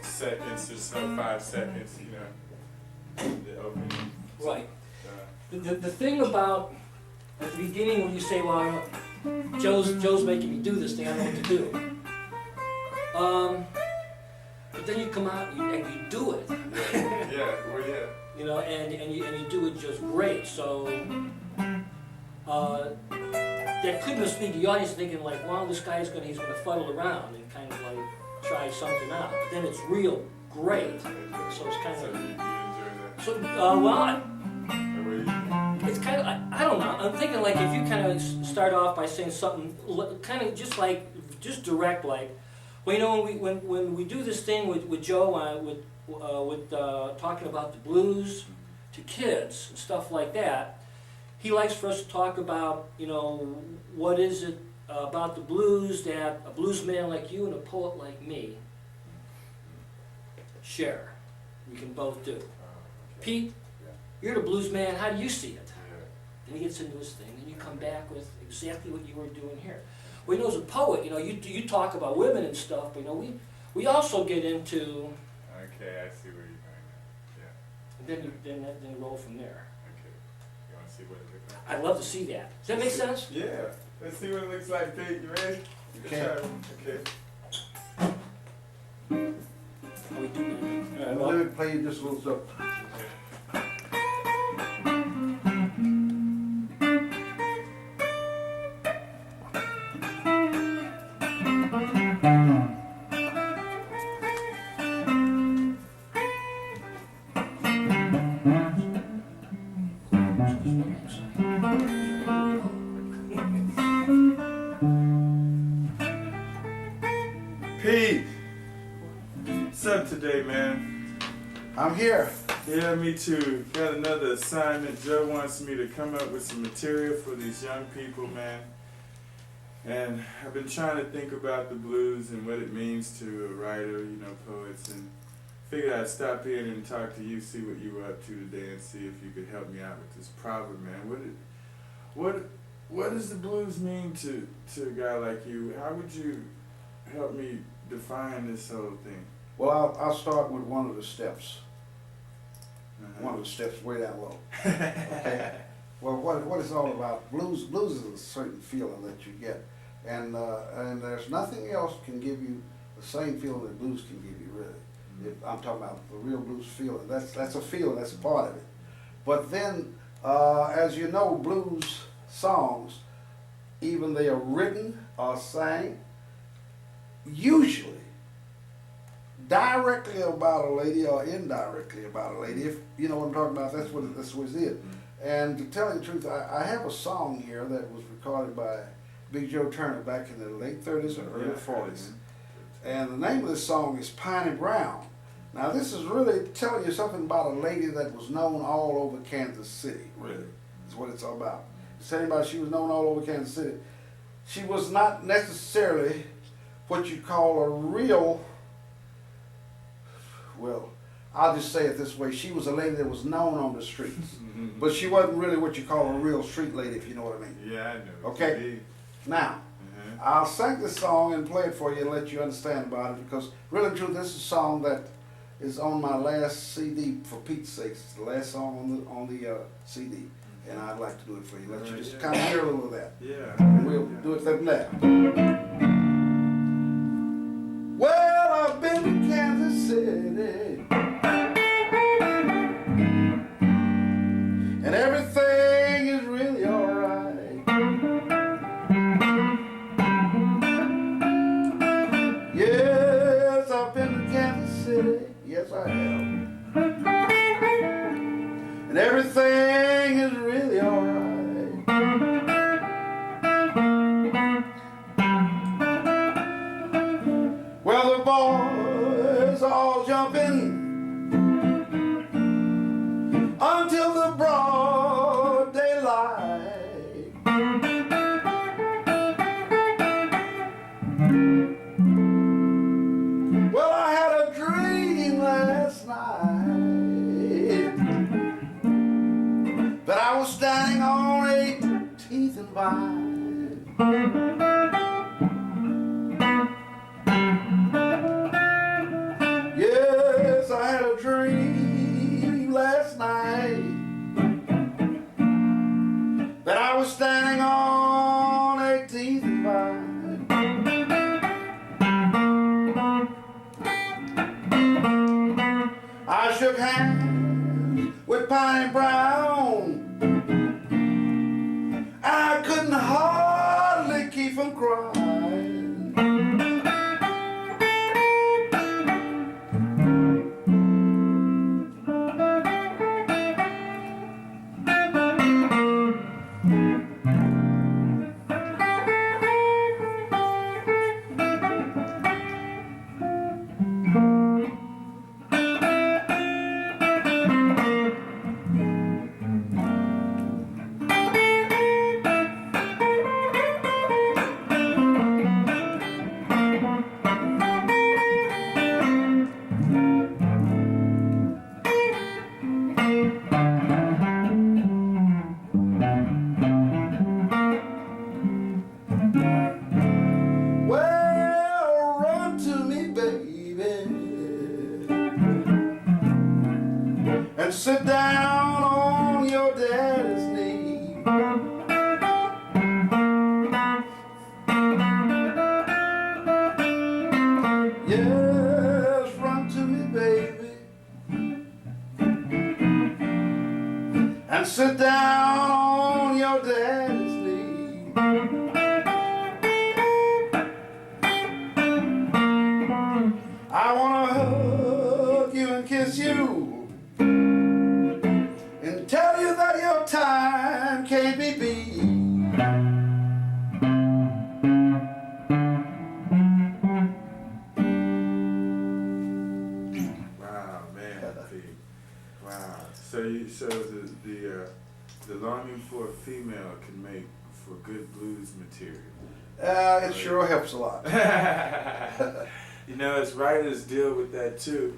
A: seconds or so, 5 seconds, the opening.
C: Right.
A: Uh,
C: The thing about at the beginning when you say, well, Joe's making me do this thing, I don't know what to do. But then you come out and you do it.
A: yeah.
C: And you do it just great. So that could mislead the audience thinking like, well, this guy's he's gonna fuddle around and kind of like try something out. But then it's real great. So it's kind
A: So
C: of
A: you enjoy that?
C: so
A: Or what do you think?
C: it's kind of I don't know. I'm thinking like if you kind of start off by saying something kind of just direct like, well, when we do this thing with Joe with talking about the blues to kids and stuff like that, he likes for us to talk about what is it about the blues that a blues man like you and a poet like me share. We can both do.
A: Okay.
C: Pete,
A: Yeah.
C: you're the blues man. How do you see it?
A: Yeah.
C: Then he gets into his thing, and you come back with exactly what you were doing here. Well, as a poet, you talk about women and stuff, but we also get into,
A: Okay, I see where you're going now. Yeah.
C: and then you roll from there.
A: Okay. You want to see what it looks like?
C: I'd love to see that. Does that make sense?
A: Yeah. Let's see what it looks like, Pete. You ready?
B: Okay.
A: Okay.
C: How we do that?
B: Let me play you just a little something.
A: Okay. What's up today, man?
B: I'm here.
A: Yeah, me too. Got another assignment. Joe wants me to come up with some material for these young people, man. And I've been trying to think about the blues and what it means to a writer, you know, poets, and figured I'd stop in and talk to you, see what you were up to today, and see if you could help me out with this problem, man. What does the blues mean to a guy like you? How would you help me define this whole thing?
B: Well, I'll start with one of the steps.
A: Uh-huh.
B: One of the steps way down low. Okay. Well, what it's all about? Blues is a certain feeling that you get, and there's nothing else can give you the same feeling that blues can give you, really. If I'm talking about the real blues feeling. That's a feeling. That's a part of it. But then, as you know, blues songs, even they are written or sang, usually directly about a lady or indirectly about a lady. If you know what I'm talking about, that's what it is. And to tell you the truth, I have a song here that was recorded by Big Joe Turner back in the late 30s or early 40s. And the name of this song is Piney Brown. Now this is really telling you something about a lady that was known all over Kansas City, really. That's what it's all about. It's telling you about she was known all over Kansas City. She was not necessarily what you call a real, well, I'll just say it this way, she was a lady that was known on the streets. But she wasn't really what you call a real street lady, if you know what I mean.
A: Yeah, I know.
B: Okay. Now, I'll sing this song and play it for you and let you understand about it, because really and truly, this is a song that is on my last CD, for Pete's sake. It's the last song on the CD, and I'd like to do it for you. Let you just kind of hear a little of that.
A: Yeah.
B: We'll do it from there. Well, I've been to Kansas City, and everything is really alright. Yes, I've been to Kansas City, yes I have. And everything is really alright. Well, the boys are all jumping until the broad daylight. Well, I had a dream last night that I was standing on 18th and Vine. Yes, I had a dream last night that I was standing on 18th and Vine. I shook hands with Piney Brown, and I couldn't hardly keep from crying. Well, run to me, baby, and sit down on your daddy's knee. Yes, run to me, baby, and sit down on your daddy's knee. I wanna hug you and kiss you and tell you that your time can't be beat.
A: So the longing for a female can make for good blues material.
B: It sure helps a lot.
A: You know, as writers deal with that too.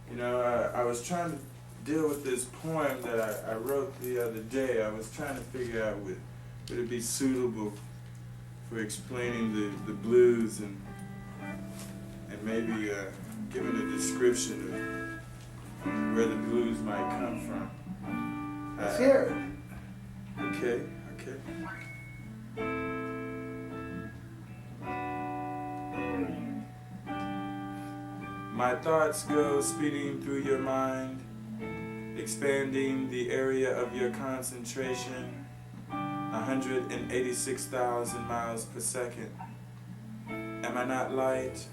A: You know, I was trying to deal with this poem that I wrote the other day. I was trying to figure out would it be suitable for explaining the blues and maybe giving a description of where the blues might come from.
B: Let's hear it.
A: Okay. My thoughts go speeding through your mind, expanding the area of your concentration, 186,000 miles per second. Am I not light?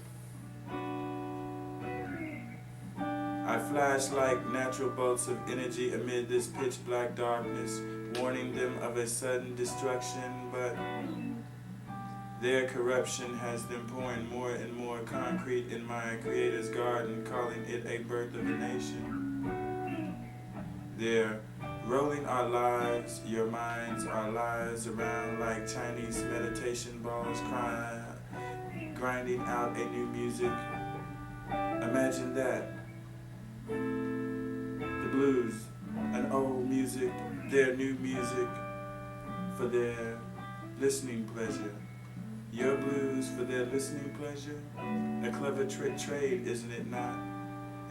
A: I flash like natural bolts of energy amid this pitch black darkness, warning them of a sudden destruction, but their corruption has them pouring more and more concrete in my creator's garden, calling it a birth of a nation. They're rolling our lives, your minds, our lives around like Chinese meditation balls, grinding out a new music. Imagine that. The blues, an old music, their new music for their listening pleasure. Your blues for their listening pleasure? A clever trade, isn't it not?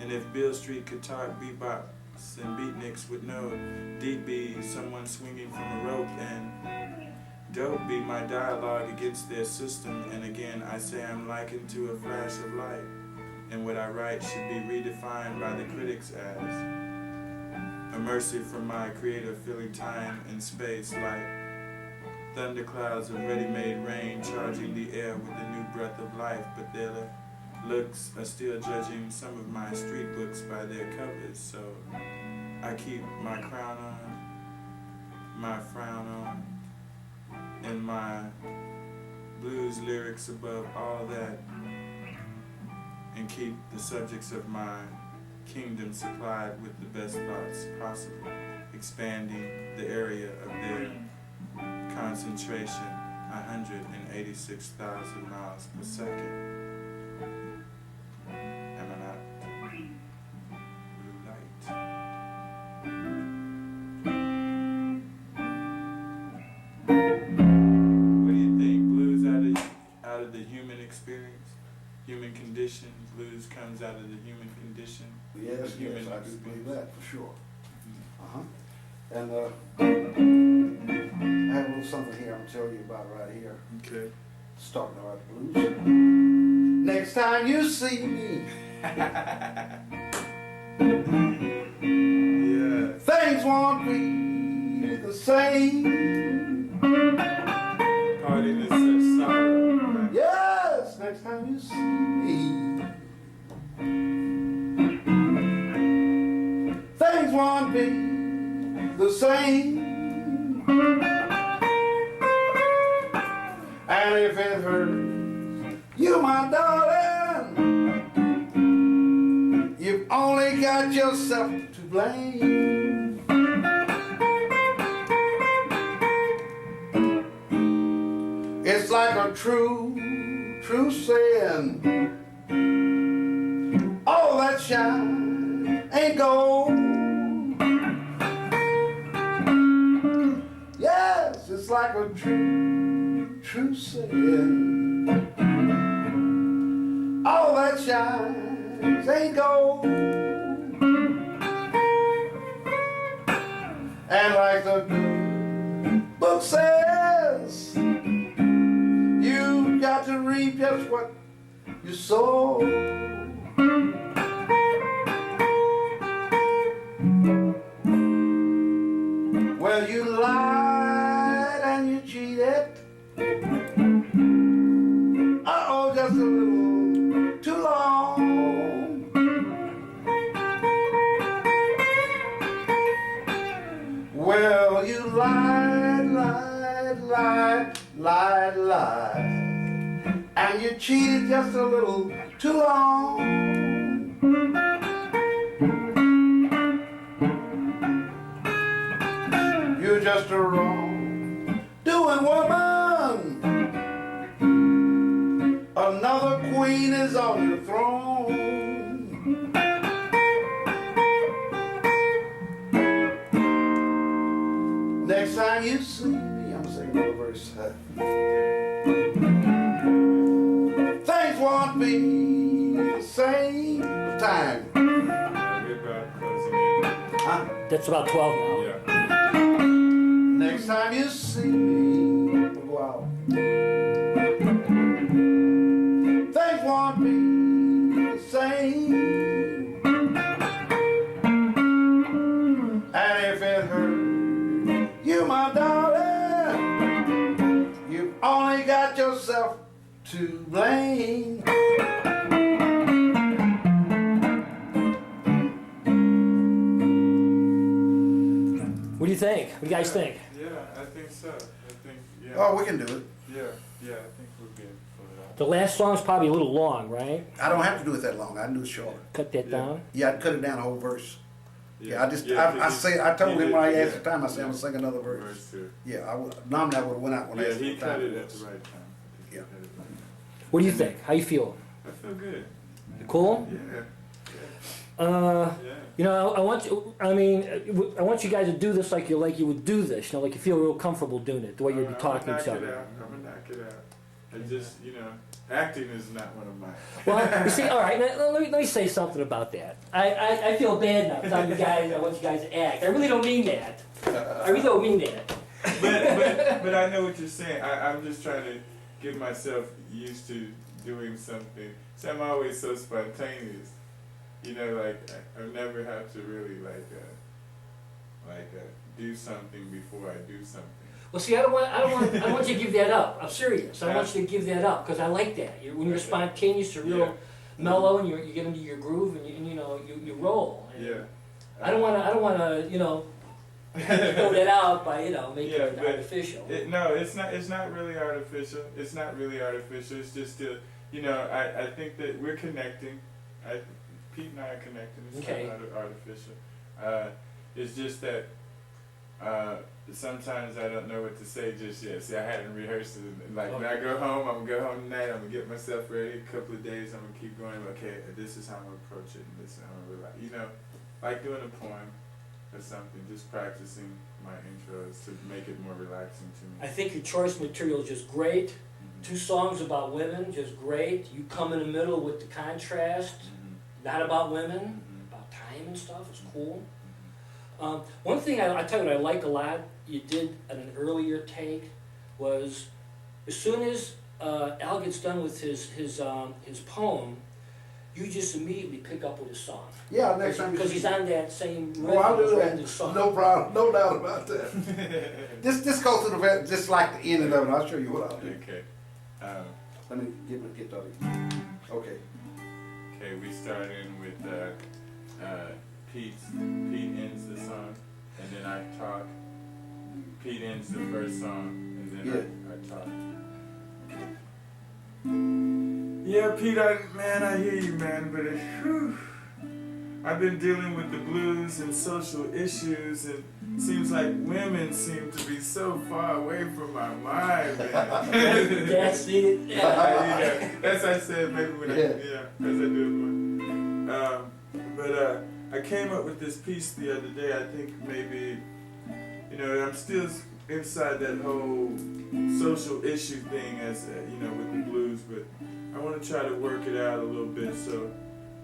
A: And if Bill Street could talk bebops and beatniks would know, Deep be someone swinging from a rope, and dope be my dialogue against their system. And again, I say I'm likened to a flash of light, and what I write should be redefined by the critics as a mercy from my creator, filling time and space like thunderclouds of ready-made rain, charging the air with a new breath of life. But their looks are still judging some of my street books by their covers, so I keep my crown on, my frown on, and my blues lyrics above all that, and keep the subjects of my kingdom supplied with the best thoughts possible, expanding the area of their concentration, 186,000 miles per second. Am I not blue light? What do you think? Blues out of the human experience, human condition. Blues comes out of the human condition.
B: Yes,
A: the human
B: I do believe that for sure. And I have a little something here I'm telling you about right here.
A: Okay.
B: Starting to write the blues. Next time you see me,
A: Yeah.
B: things won't be the same.
A: Party is such sorrow. Right?
B: Yes, next time you see me, things won't be the same. And if it hurts you, my darling, you've only got yourself to blame. It's like a true saying, all that shine ain't gold. Yes, it's like a true saying, all that shines ain't gold. And like the book says, you got to reap just what you sow. Well, you lied and you cheated. Uh-oh, just a little too long. Well, you lied, and you cheated just a little too long. after all, doing woman. Another queen is on your throne. Next time you see me, I'm gonna sing another verse. Things won't be the same time.
A: We're about closing in.
B: Huh?
C: That's about 12 now.
A: Yeah.
B: Next time you see me, we'll go out. Things won't be the same. And if it hurt you, my darling, you've only got yourself to blame.
C: What do you think? What do you guys think?
A: Yeah, I think so. I think, yeah.
B: Oh, we can do it.
A: Yeah, yeah, I think we'll be able to pull it off.
C: The last song's probably a little long, right?
B: I don't have to do it that long. I can do it shorter.
C: Cut that
A: Yeah.
C: down.
B: Yeah, I'd cut it down a whole verse. Yeah, I just,
A: Yeah,
B: I told
A: he
B: him when I
A: did,
B: asked the time, I said, I'm gonna sing another verse.
A: Verse two.
B: Yeah, I would, normally I would've went out when I
A: Yeah,
B: asked
A: he
B: the
A: cut
B: time.
A: it at the right time. He
B: Yeah.
A: cut it right.
C: What do you think? How you feel?
A: I feel good.
C: You cool?
A: Yeah.
C: Uh,
A: Yeah.
C: you know, I want you. I mean, I want you guys to do this like you would do this. You know, like you feel real comfortable doing it, the way you'd be talking to each
A: I'm
C: other.
A: gonna knock it out. I just, acting is not one of mine.
C: Well, you see, all right. Now, let me say something about that. I feel bad now because I'm the guy. I want you guys to act. I really don't mean that. I really don't mean that.
A: But I know what you're saying. I'm just trying to get myself used to doing something. So I'm always so spontaneous. I never have to really do something before I do something.
C: Well, see, I don't want you to give that up. I'm serious. I want you to give that up because I like that. When you're spontaneous, you're real mellow, and you get into your groove, and you roll. And
A: Yeah.
C: I don't want to throw that out by making it artificial.
A: No, it's not really artificial. It's not really artificial. It's just I think that we're connecting. Pete and I are connecting. It's
C: Okay.
A: not artificial. It's just that sometimes I don't know what to say just yet. See, I hadn't rehearsed it. When I go home, I'm gonna go home tonight. I'm gonna get myself ready. A couple of days, I'm gonna keep going. Okay, this is how I'm gonna approach it, and this is how I'm gonna relax. Like doing a poem or something. Just practicing my intros to make it more relaxing to me.
C: I think your choice material is just great.
A: Mhm.
C: 2 songs about women, just great. You come in the middle with the contrast, not about women, about time and stuff. It's cool. One thing I tell you what I like a lot, you did at an earlier take, was as soon as Al gets done with his poem, you just immediately pick up with his song.
B: Yeah, next time.
C: Because he's on that same rhythm
B: Oh, I'll do
C: as the
B: that.
C: song.
B: No problem, no doubt about that. Just go through just like the ending of it. I'll show you what I'll do.
A: Okay.
B: Let me get that. Okay.
A: Okay, we start in with Pete ends the song, and then I talk. Pete ends the first song, and then I talk. Yeah, Pete, I hear you, man, but I've been dealing with the blues and social issues, and seems like women seem to be so far away from my mind, man.
C: That's it.
A: Yeah, that's what I said maybe when as I do it. But I came up with this piece the other day. I think maybe, I'm still inside that whole social issue thing as with the blues, but I want to try to work it out a little bit. So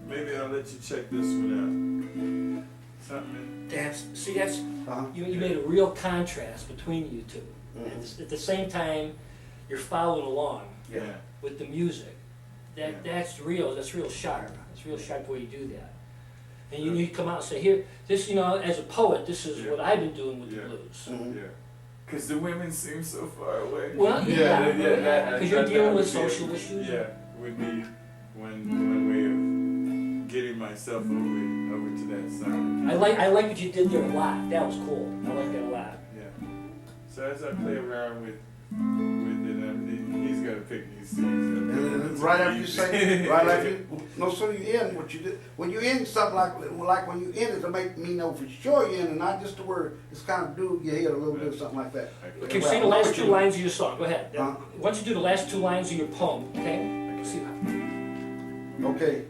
A: maybe I'll let you check this one out. Something.
C: That's
B: Uh-huh.
C: you made a real contrast between you two.
B: Mhm.
C: At the same time, you're following along
A: Yeah.
C: with the music. That's real. That's real sharp. It's real sharp the way you do that. And you come out and say, here, this, as a poet, this is what I've been doing with the blues.
B: Mhm.
A: Yeah. Because the women seem so far away.
C: Well, because you're dealing with social issues.
A: Yeah, would be one way of getting myself over to that side.
C: I like what you did there a lot. That was cool. I like that a lot.
A: Yeah. So as I play around with it, he's got gonna pick these seats.
B: And right after you say, right after you, no sooner you end what you did. When you end something like when you end it to make me know for sure you end and not just the word, it's kind of do your head a little bit or something like that.
C: Okay, sing the last two lines of your song. Go ahead.
B: Uh-huh.
C: Once you do the last two lines of your poem, okay? See
B: Okay.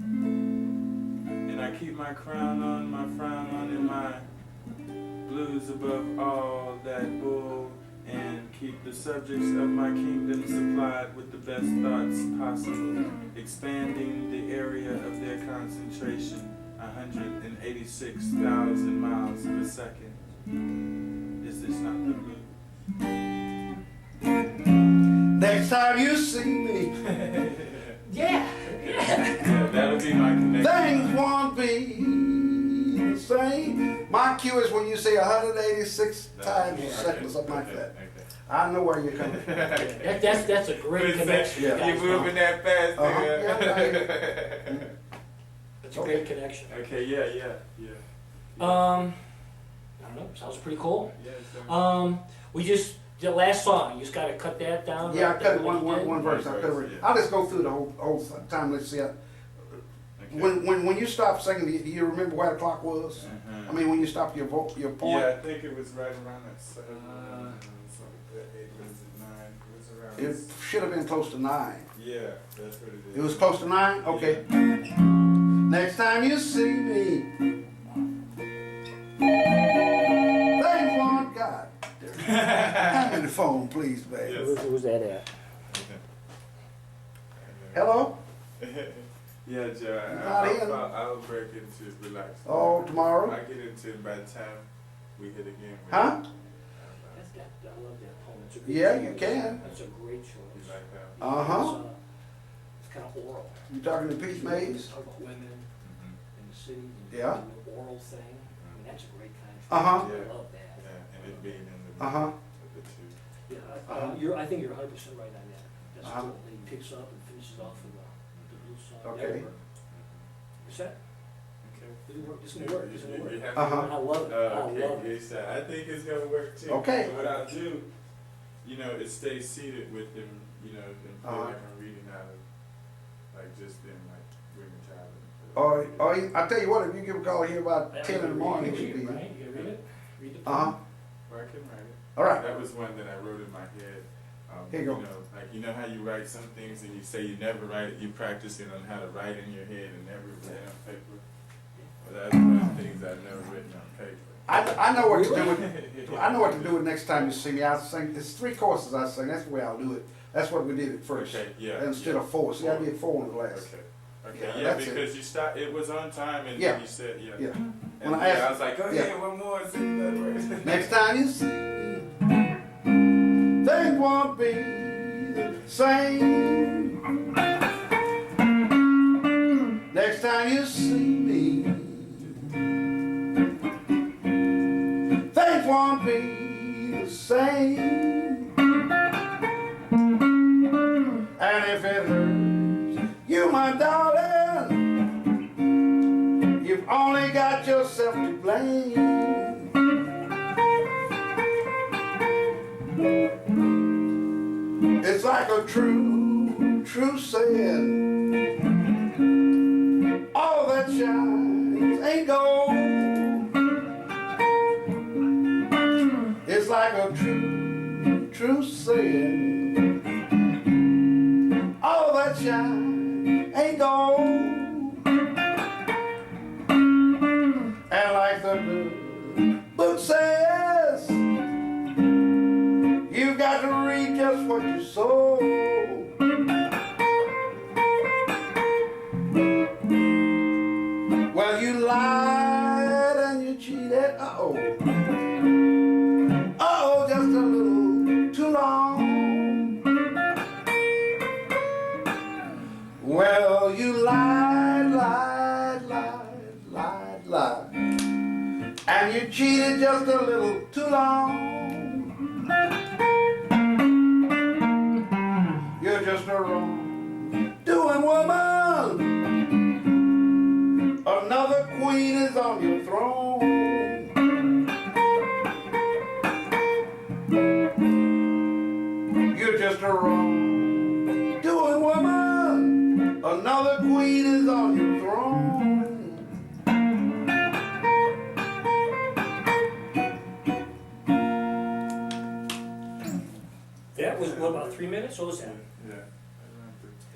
A: And I keep my crown on, my frown on, and my blues above all that bull, and keep the subjects of my kingdom supplied with the best thoughts possible, expanding the area of their concentration 186,000 miles per second. Is this not the blue?
B: Next time you see me,
C: Yeah.
A: Yeah, that'll be my connection.
B: things won't be the same. My cue is when you say 186 times a second or something like that.
A: Okay.
B: I know where you're coming from.
C: That's a great connection.
B: Yeah.
C: you guys,
A: You're moving that fast,
B: Uh-huh.
A: nigga.
C: That's a great connection.
A: Okay, yeah.
C: I don't know. Sounds pretty cool.
A: Yeah, so-
C: We just the last song. You just gotta cut that down.
B: Yeah, I
C: right
B: cut
C: there
B: it
C: when you did.
B: one verse. I cut it.
A: Yeah.
B: I'll just go through the whole time. Let's see.
A: Okay.
B: When you stop singing, do you remember where the clock was?
A: Uh-huh.
B: I mean, when you stopped your point.
A: Yeah, I think it was right around that 7. Something like that. 8, was it 9? It was around.
B: It should have been close to 9.
A: Yeah, that's what it is.
B: It was close to 9? Okay. Next time you see me, thank Lord God. Hand me the phone, please, baby.
A: Yes.
C: Who's that at?
B: Hello?
A: Yeah, Joe.
B: Not in.
A: I'll break into relax.
B: Oh, tomorrow?
A: I get into it by the time we hit again.
B: Huh?
C: I love that poem. It's a good
B: Yeah,
C: choice.
B: you can.
C: That's a great choice.
A: You like that?
B: Uh-huh.
C: It's kind of oral.
B: You talking to Pete Mays?
C: Talk about women
A: Mhm.
C: in the city.
B: Yeah.
C: And the oral thing. I mean, that's a great kind of.
B: Uh-huh.
C: I
A: Yeah.
C: love that.
A: Yeah, and it being in the
B: Uh-huh.
A: of the two.
C: Yeah, I think you're 100% right on that. That's
B: Uh-huh.
C: cool. He picks up and finishes off with the blues song.
B: Okay.
C: That'll work. Is that?
A: Okay.
C: It'll work. It's gonna work. It's gonna work.
A: You happy?
B: Uh-huh.
C: I love it. I
A: Okay,
C: love it.
A: yes, sir. I think it's gonna work too.
B: Okay.
A: So what I'll do, is stay seated with them, and play
B: Uh-huh.
A: like I'm reading out of, like just them, like bring a child.
B: Or I tell you what, if you give a call here about 10 in the morning, it
C: You
B: should be.
C: right? You read it? Read the
B: Uh-huh.
A: Or I can write it.
B: All right.
A: That was one that I wrote in my head.
B: Here you go.
A: How you write some things and you say you never write it, you practice it on how to write in your head and never write it on paper. Well, that's one of the things I've never written on paper.
B: I know what to do with I know what to do with next time you see me. I'll sing. It's 3 courses I sing. That's the way I'll do it. That's what we did at first.
A: Okay, yeah.
B: Instead of 4. See, I did 4 in the last.
A: Okay.
B: Yeah,
A: Yeah,
B: that's it.
A: because you stopped. It was on time, and
B: Yeah.
A: you said, yeah.
B: Yeah.
A: And
B: When I asked-
A: I was like, go
B: yeah.
A: ahead, one more. Sing that word.
B: Next time you see me, things won't be the same. Next time you see me, things won't be the same. And if it hurts you, my darling, you've only got yourself to blame. It's like a true saying, all that shines ain't gold. It's like a true saying, all that shines ain't gold. And like the book says, you got to reap just what you sow. Well, you lied and you cheated, just a little too long. Well, you lied, and you cheated just a little too long. You're just a wrong-doing woman. Another queen is on your throne. You're just a wrong
C: Oh, about 3 minutes? What was that?
A: Yeah.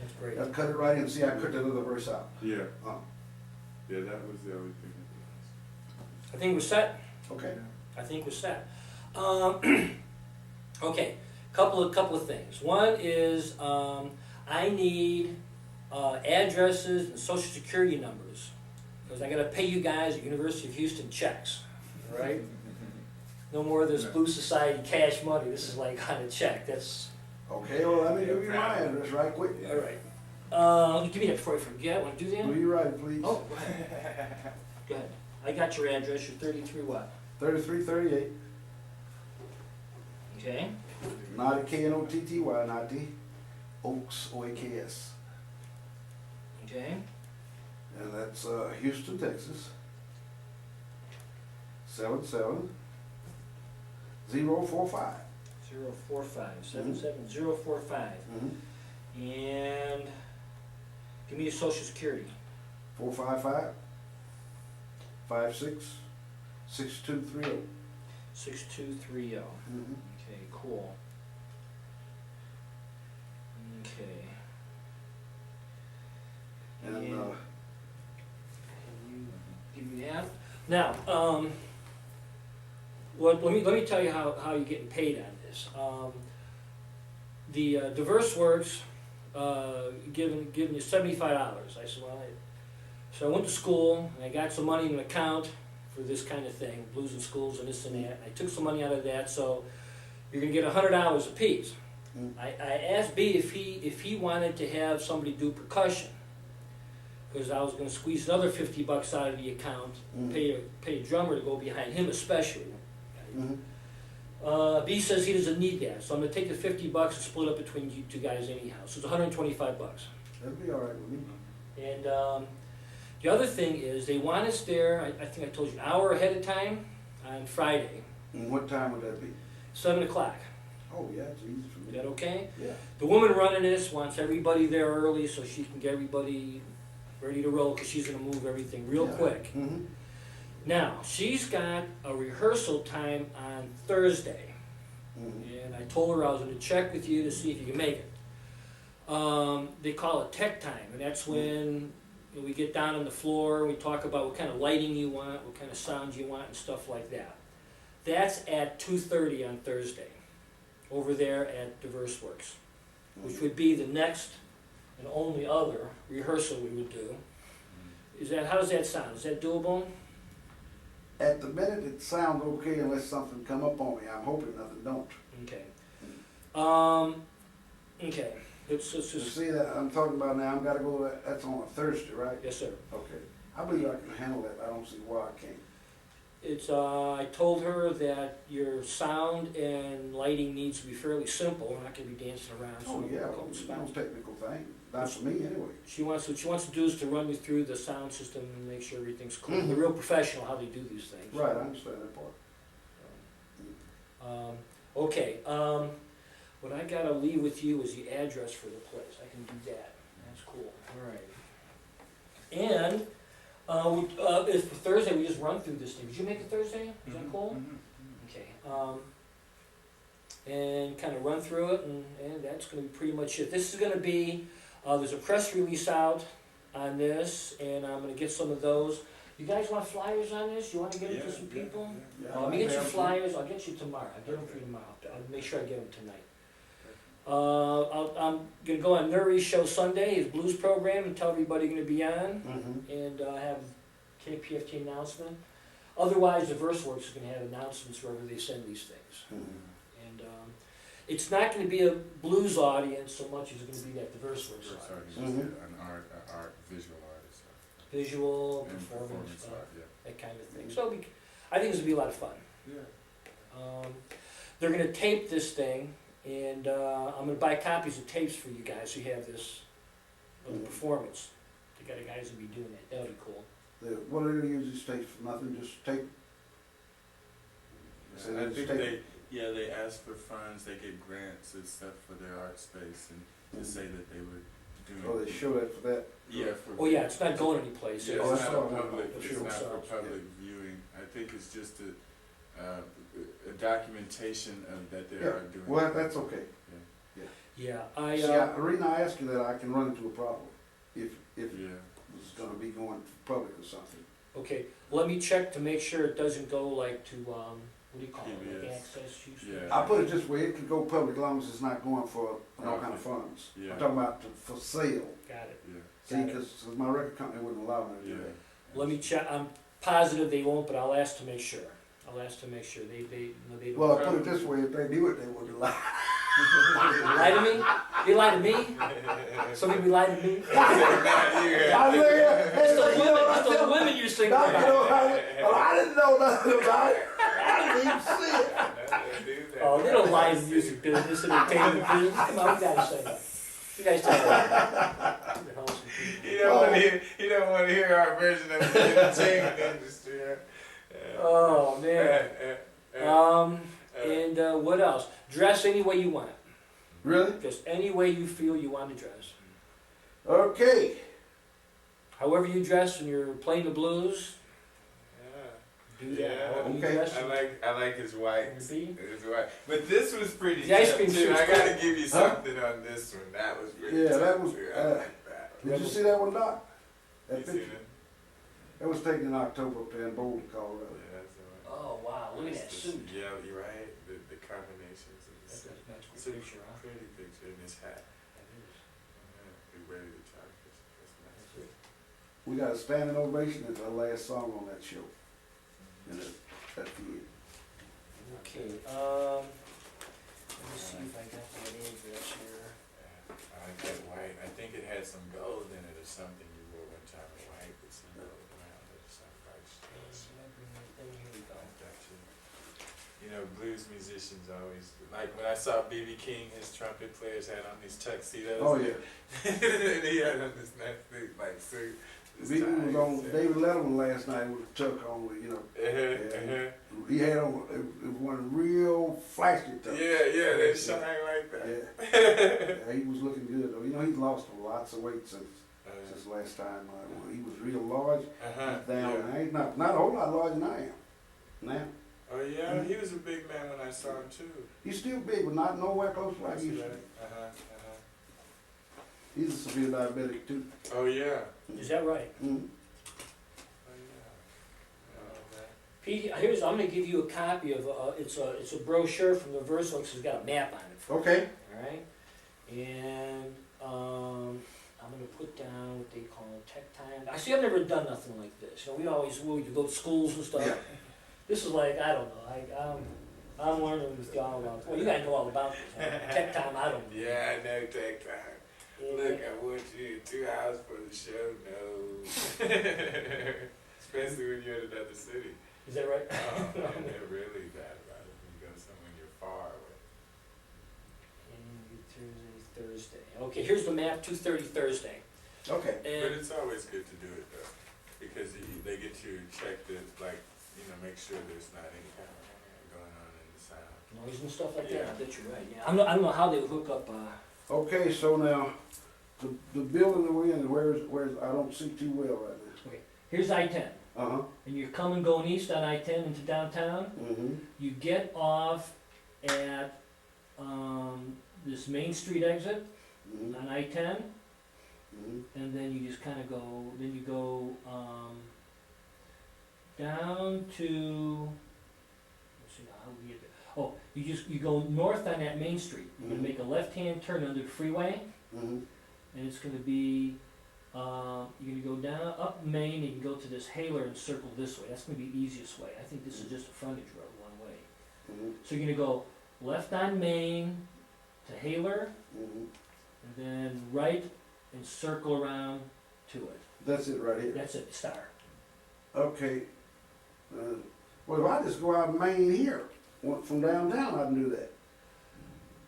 C: That's great.
B: I'll cut it right in, see, I cut that other verse out.
A: Yeah.
B: Oh,
A: Yeah, that was the only thing.
C: I think we're set.
B: okay.
C: I think we're set. Okay, couple of things. One is I need addresses and social security numbers because I got to pay you guys at University of Houston checks, all right? No more of this Blue Society cash money. This is like on a check. That's
B: Okay, well, let me give you my address right quick.
C: all right. Give me that before I forget. Want to do that?
B: Will you write it, please?
C: Oh, go ahead. Go ahead. I got your address. You're 33 what?
B: 3338,
C: Okay.
B: Knotty, Knotty, Knotty, Oaks, Oaks.
C: Okay.
B: And that's Houston, Texas. 77045.
C: 045-77045. And give me your social security.
B: 455 56 6230.
C: 6230. Okay, cool. Okay.
B: And
C: Can you give me that? Now, let me tell you how you're getting paid on this. The Diverse Works giving you $75. I said, well, so I went to school and I got some money in an account for this kind of thing, Blues in Schools and this and that. I took some money out of that, so you're gonna get $100 a piece. I asked B if he wanted to have somebody do percussion, because I was gonna squeeze another $50 out of the account, pay a drummer to go behind him especially. B says he doesn't need that, so I'm gonna take the $50 and split up between you two guys anyhow. So it's $125.
B: that'd be all right with me.
C: And the other thing is they want us there. I think I told you an hour ahead of time on Friday,
B: And what time would that be?
C: 7 o'clock.
B: Oh, yeah, it's easy for
C: Is
B: me.
C: that okay?
B: Yeah.
C: The woman running this wants everybody there early so she can get everybody ready to roll because she's gonna move everything real quick. Now, she's got a rehearsal time on Thursday. And I told her I was going to check with you to see if you can make it. They call it tech time, and that's when we get down on the floor and we talk about what kind of lighting you want, what kind of sound you want, and stuff like that. That's at 2:30 on Thursday, over there at Diverse Works, which would be the next and only other rehearsal we would do. How does that sound? Is that doable?
B: At the minute, it sounds okay unless something come up on me. I'm hoping nothing don't.
C: Okay. Okay. Let's
B: You
C: just.
B: see that I'm talking about now, I've gotta go, that's on a Thursday, right?
C: Yes, sir.
B: Okay. I believe I can handle that. I don't see why I can't.
C: It's. I told her that your sound and lighting needs to be fairly simple. We're not going to be dancing around.
B: Oh, yeah,
C: no
B: well, it's no
C: spots.
B: technical thing. Not for me, anyway.
C: What she wants to do is to run you through the sound system and make sure everything's cool. They're real professional how they do these things.
B: Right, I understand that part.
C: Okay. What I gotta leave with you is the address for the place. I can do that. That's cool. All right. And if for Thursday we just run through this thing. Did you make it Thursday? Is that cool? Okay. And kind of run through it, and that's going to be pretty much it. This is going to be. There's a press release out on this, and I'm going to get some of those. You guys want flyers on this? You want to get it to some people?
B: Yeah,
C: Let me get you
B: I have
C: flyers. I'll get you tomorrow. I'll get them for you tomorrow. I'll make sure I get them tonight. I'm going to go on Nuri's show Sunday, his blues program, and tell everybody going to be on, and have KPFT announcement. Otherwise, the VerseWorks is going to have announcements wherever they send these things. And it's not going to be a blues audience so much as it's going to be that the VerseWorks audience.
A: An art, visual artist.
C: Visual,
A: And
C: performance,
A: art, yeah.
C: that kind of thing. So I think it's going to be a lot of fun.
A: Yeah.
C: They're going to tape this thing, and I'm going to buy copies of tapes for you guys so you have this of the performance. They got guys who'll be doing that. That'll be cool.
B: What do they use these tapes for? Nothing, just tape? So
A: I
B: just
A: think
B: tape-
A: they ask for funds, they get grants and stuff for their art space, and to say that they were doing.
B: Oh, they show that for that?
A: Yeah. For,
C: Oh yeah, it's not going anyplace.
A: Yeah,
B: Oh,
A: it's
B: that's
A: not
B: all.
A: public.
C: They'll
A: It's
C: show
A: not for
C: themselves.
A: public viewing. I think it's just a documentation of that they
B: Yeah,
A: are doing.
B: well, that's okay.
A: Yeah.
C: Yeah,
B: See, the reason I ask you that, I can run into a problem if
A: Yeah.
B: it's gonna be going public or something.
C: okay, let me check to make sure it doesn't go like to, what do you call it, like
A: PBS.
C: access use?
A: Yeah.
B: I put it this way, it could go public as long as it's not going for no kind of
A: Okay.
B: funds.
A: Yeah.
B: I'm talking about for sale.
C: Got it.
A: Yeah.
B: See,
C: Got it.
B: cause my record company wouldn't allow me to do
A: Yeah.
B: that.
C: Let me check, I'm positive they won't, but I'll ask to make sure. I'll ask to make sure, they don't.
B: Well, I put it this way, if they do it, they wouldn't allow.
C: Lie to me? They lie to me? Somebody lie to me?
B: I mean,
C: It's the women you sing
B: I, you
C: about.
B: know, I didn't know nothing about it. I didn't even see it.
C: Oh, they don't lie in the music business, entertainment business. Come on, we gotta say that. You guys tell that.
A: He don't want to hear our version of the entertainment industry.
C: Oh, man. And what else? Dress any way you want.
B: Really?
C: Just any way you feel you want to dress.
B: Okay.
C: However you dress when you're playing the blues, do that.
A: Yeah.
C: However you
B: Okay.
C: dress,
A: I like his white.
C: be.
A: His white. But this was pretty.
C: The ice
A: tough,
C: cream
A: too.
C: suit's
A: I gotta
C: good.
A: give you something on this one. That was pretty.
B: Yeah,
A: tough,
B: that was,
A: too. I like that.
B: Did you see that one, Doc? That
A: You seen
B: picture?
A: it?
B: That was taken in October up there in Boulder, Colorado.
A: Yeah, that's the one.
C: Oh, wow. Look at that
A: It's
C: suit.
A: just- Yeah, you're right. The combinations of the
C: That's
A: suit.
C: a magical
A: It's a
C: picture, huh?
A: pretty picture in his hat.
C: That is.
A: Yeah, be ready to talk. That's
C: That's
A: nice.
C: it.
B: We got a standing ovation at the last song on that show. And that kid.
C: Okay, let me see if I got that address here.
A: I like that white. I think it had some gold in it or something. You wore one time of white with some gold around it or something.
C: Did I bring that thing? Here we go.
A: Like that shit. You know, blues musicians always, like when I saw B.B. King, his trumpet players had on these tuxedos.
B: Oh, yeah.
A: And he had on this nice big, like, suit. this
B: We
A: tie,
B: was on
A: so-
B: David Letterman last night with a tuck on, you know.
A: Uh-huh.
B: He had on, it was one real flashy tuck.
A: Yeah, they shine like that.
B: Yeah. He was looking good though. You know, he's lost lots of weight since
A: Uh-huh.
B: last time. He was real large.
A: Uh-huh.
B: He's down
A: Yeah.
B: now. He's not a whole lot larger than I am now.
A: Oh yeah, he was a big man when I saw him too.
B: He's still big, but not nowhere close to like he used to be.
A: Uh-huh.
B: He's a severe diabetic too.
A: Oh yeah.
C: Is that right?
B: Mm.
A: Oh yeah. Oh, man.
C: Pete, I'm gonna give you a copy of, it's a brochure from the Versalix, it's got a map on it.
B: Okay.
C: Alright? And, I'm gonna put down what they call tech time. I see, I've never done nothing like this. You know, you go to schools and stuff.
B: Yeah.
C: This is like, I don't know, I'm learning with y'all about, well, you guys know all about this. Huh? Tech time, I don't know.
A: Yeah, I know tech time.
C: And,
A: Look, I want you 2 hours for the show. No. Especially when you're in another city.
C: is that right?
A: Oh man, they're really bad about it when you go somewhere you're far away.
C: And Thursday. Okay, here's the map, 2:30 Thursday.
B: Okay.
A: But
C: And
A: it's always good to do it though, because they get you checked it, like, you know, make sure there's not any kind of going on in the sound.
C: noise and stuff like that,
A: Yeah.
C: I bet you're right, yeah. I don't know how they would hook up,
B: Okay, so now, the building that we're in, where's, I don't see too well right now.
C: here's I-10.
B: Uh-huh.
C: And you're coming going east on I-10 into downtown.
B: Mm-hmm.
C: You get off at this Main Street exit
B: Mm-hmm.
C: on I-10,
B: Mm-hmm.
C: and then you just kind of go. Then you go down to. Let's see now how we get there. Oh, you go north on that Main Street. You're gonna
B: Mhm.
C: make a left-hand turn under the freeway,
B: Mm-hmm.
C: and it's gonna be. You're gonna go down up Main, and you can go to this Haler and circle this way. That's gonna be the easiest way. I think this is just a frontage road one way.
B: Mm-hmm.
C: So you're gonna go left on Main to Haler,
B: Mm-hmm.
C: and then right and circle around to it.
B: That's it right here.
C: That's it, star.
B: Okay. Well, if I just go out Main here, from downtown, I can do that.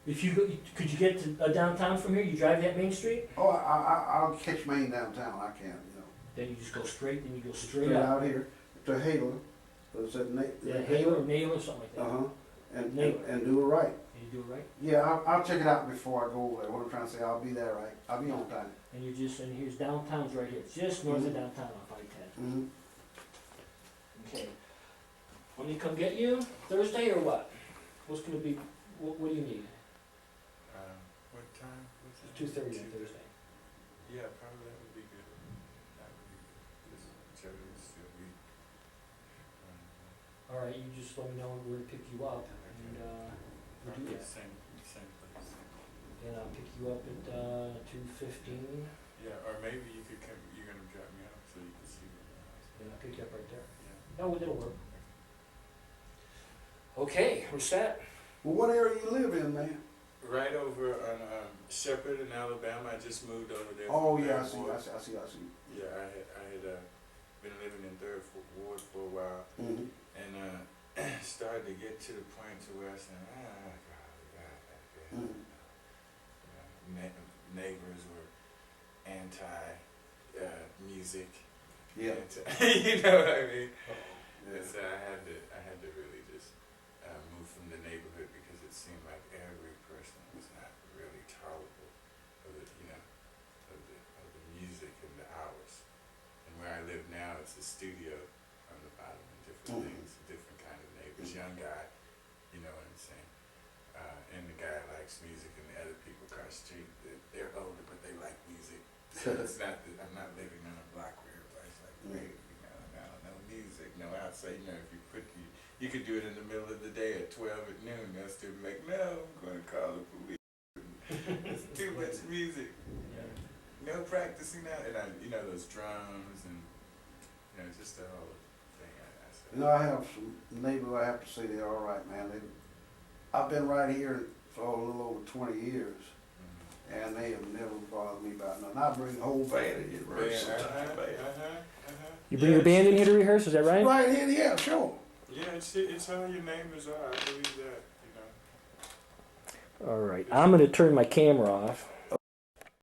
C: If you go, could you get to downtown from here? You drive that Main Street,
B: Oh, I'll catch Main downtown, I can, you know.
C: then you just go straight, then you go straight
B: Straight
C: up.
B: out here to Haler. Is that
C: Yeah, Haler or Nail or something like that.
B: Uh-huh. And
C: Naylor.
B: do it right.
C: And you do it right,
B: Yeah, I'll check it out before I go over there. What I'm trying to say, I'll be there right. I'll be on time.
C: and here's downtown's right here. It's just north of
B: Mhm.
C: downtown off I-10.
B: Mm-hmm.
C: Okay. When you come get you, Thursday or what? What's gonna be, what do you need?
A: What time was it?
C: 2:30 on Thursday.
A: Yeah, probably that would be good. That would be good. Because Joe is still weak.
C: All right, you just let me know where to pick you up, and we'll do
A: Probably
C: that.
A: same place.
C: And I'll pick you up at 2:15,
A: Yeah, or maybe you could come, you're gonna drop me off so you can see where the house is.
C: and I'll pick you up right there.
A: Yeah.
C: No, that'll work. Okay, we're set.
B: Well, what area you live in, man?
A: Right over on Shepherd in Alabama. I just moved over there.
B: Oh,
A: from
B: yeah, I
A: Third
B: see,
A: Ward.
B: I see.
A: Yeah, I had been living in Third Ward for a while,
B: Mm-hmm.
A: and started to get to the point to where I said,
B: Mm-hmm.
A: neighbors were anti music.
B: Yeah.
A: You know what I mean?
B: Yeah.
A: And so I had to really just move from the neighborhood because it seemed like every person was not really tolerable of the, of the music and the hours. And where I live now, it's a studio on the bottom and different things, different kind of neighbors. Young guy, you know what I'm saying? And the guy likes music, and the other people across the street, they're older, but they like music. So it's not that I'm not living on a block where everybody's like, hey, no music, no outside. You know, if you you could do it in the middle of the day at 12 at noon. They'll still be like, no, I'm going to call the police. It's too much music. No practicing that. And those drums and, just the whole thing.
B: You know, I have some neighbors, I have to say they're all right, man. I've been right here for a little over 20 years, and they have never bothered me about nothing. I bring the whole band in here, right?
C: You bring your band in here to rehearse, is that right?
B: Right here, yeah, sure.
A: Yeah, it's how your neighbors are. I believe that,
C: All right, I'm going to turn my camera off.